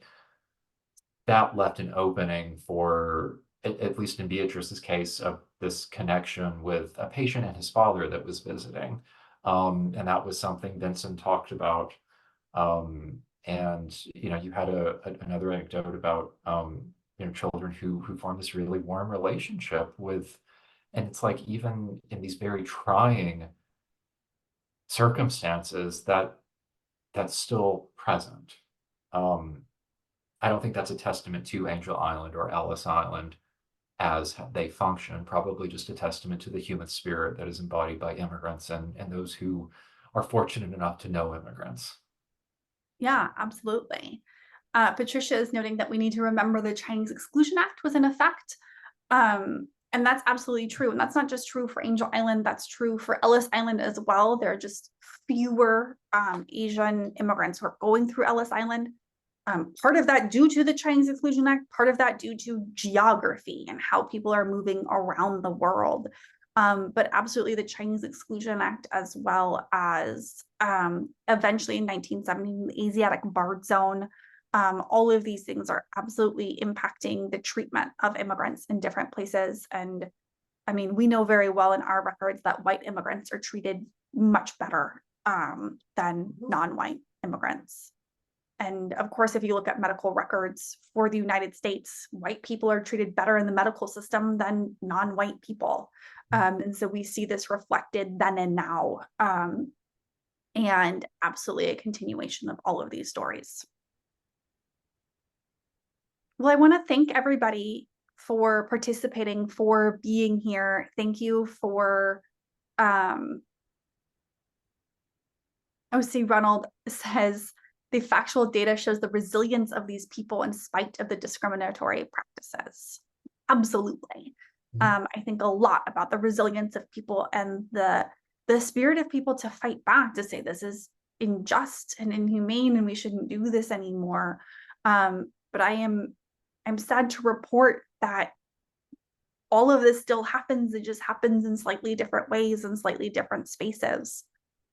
That left an opening for, at least in Beatrice's case, of this connection with a patient and his father that was visiting. And that was something Benson talked about. And you had another anecdote about children who form this really warm relationship with, and it's like even in these very trying circumstances that's still present. I don't think that's a testament to Angel Island or Ellis Island as they function, probably just a testament to the human spirit that is embodied by immigrants and those who are fortunate enough to know immigrants. Yeah, absolutely. Patricia is noting that we need to remember the Chinese Exclusion Act was in effect. And that's absolutely true. And that's not just true for Angel Island, that's true for Ellis Island as well. There are just fewer Asian immigrants who are going through Ellis Island. Part of that due to the Chinese Exclusion Act, part of that due to geography and how people are moving around the world. But absolutely the Chinese Exclusion Act, as well as eventually in 1970, the Asiatic Barred Zone. All of these things are absolutely impacting the treatment of immigrants in different places. And I mean, we know very well in our records that white immigrants are treated much better than non-white immigrants. And of course, if you look at medical records for the United States, white people are treated better in the medical system than non-white people. And so we see this reflected then and now. And absolutely a continuation of all of these stories. Well, I want to thank everybody for participating, for being here. Thank you for, OC Ronald says, the factual data shows the resilience of these people in spite of the discriminatory practices. Absolutely. I think a lot about the resilience of people and the spirit of people to fight back, to say this is unjust and inhumane and we shouldn't do this anymore. But I'm sad to report that all of this still happens. It just happens in slightly different ways and slightly different spaces.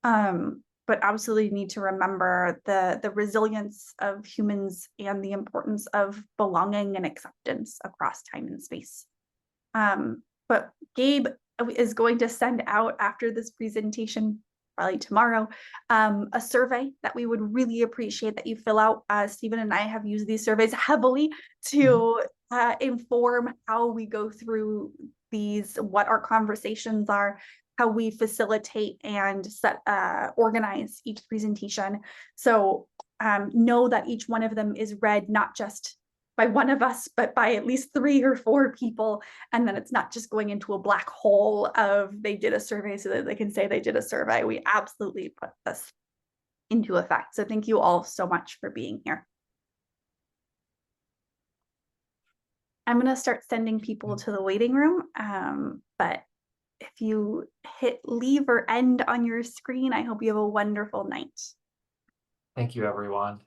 But absolutely need to remember the resilience of humans and the importance of belonging and acceptance across time and space. But Gabe is going to send out after this presentation, probably tomorrow, a survey that we would really appreciate that you fill out. Stephen and I have used these surveys heavily to inform how we go through these, what our conversations are, how we facilitate and organize each presentation. So know that each one of them is read not just by one of us, but by at least 3 or 4 people. And then it's not just going into a black hole of they did a survey so that they can say they did a survey. We absolutely put this into effect. So thank you all so much for being here. I'm going to start sending people to the waiting room. But if you hit leave or end on your screen, I hope you have a wonderful night. Thank you, everyone.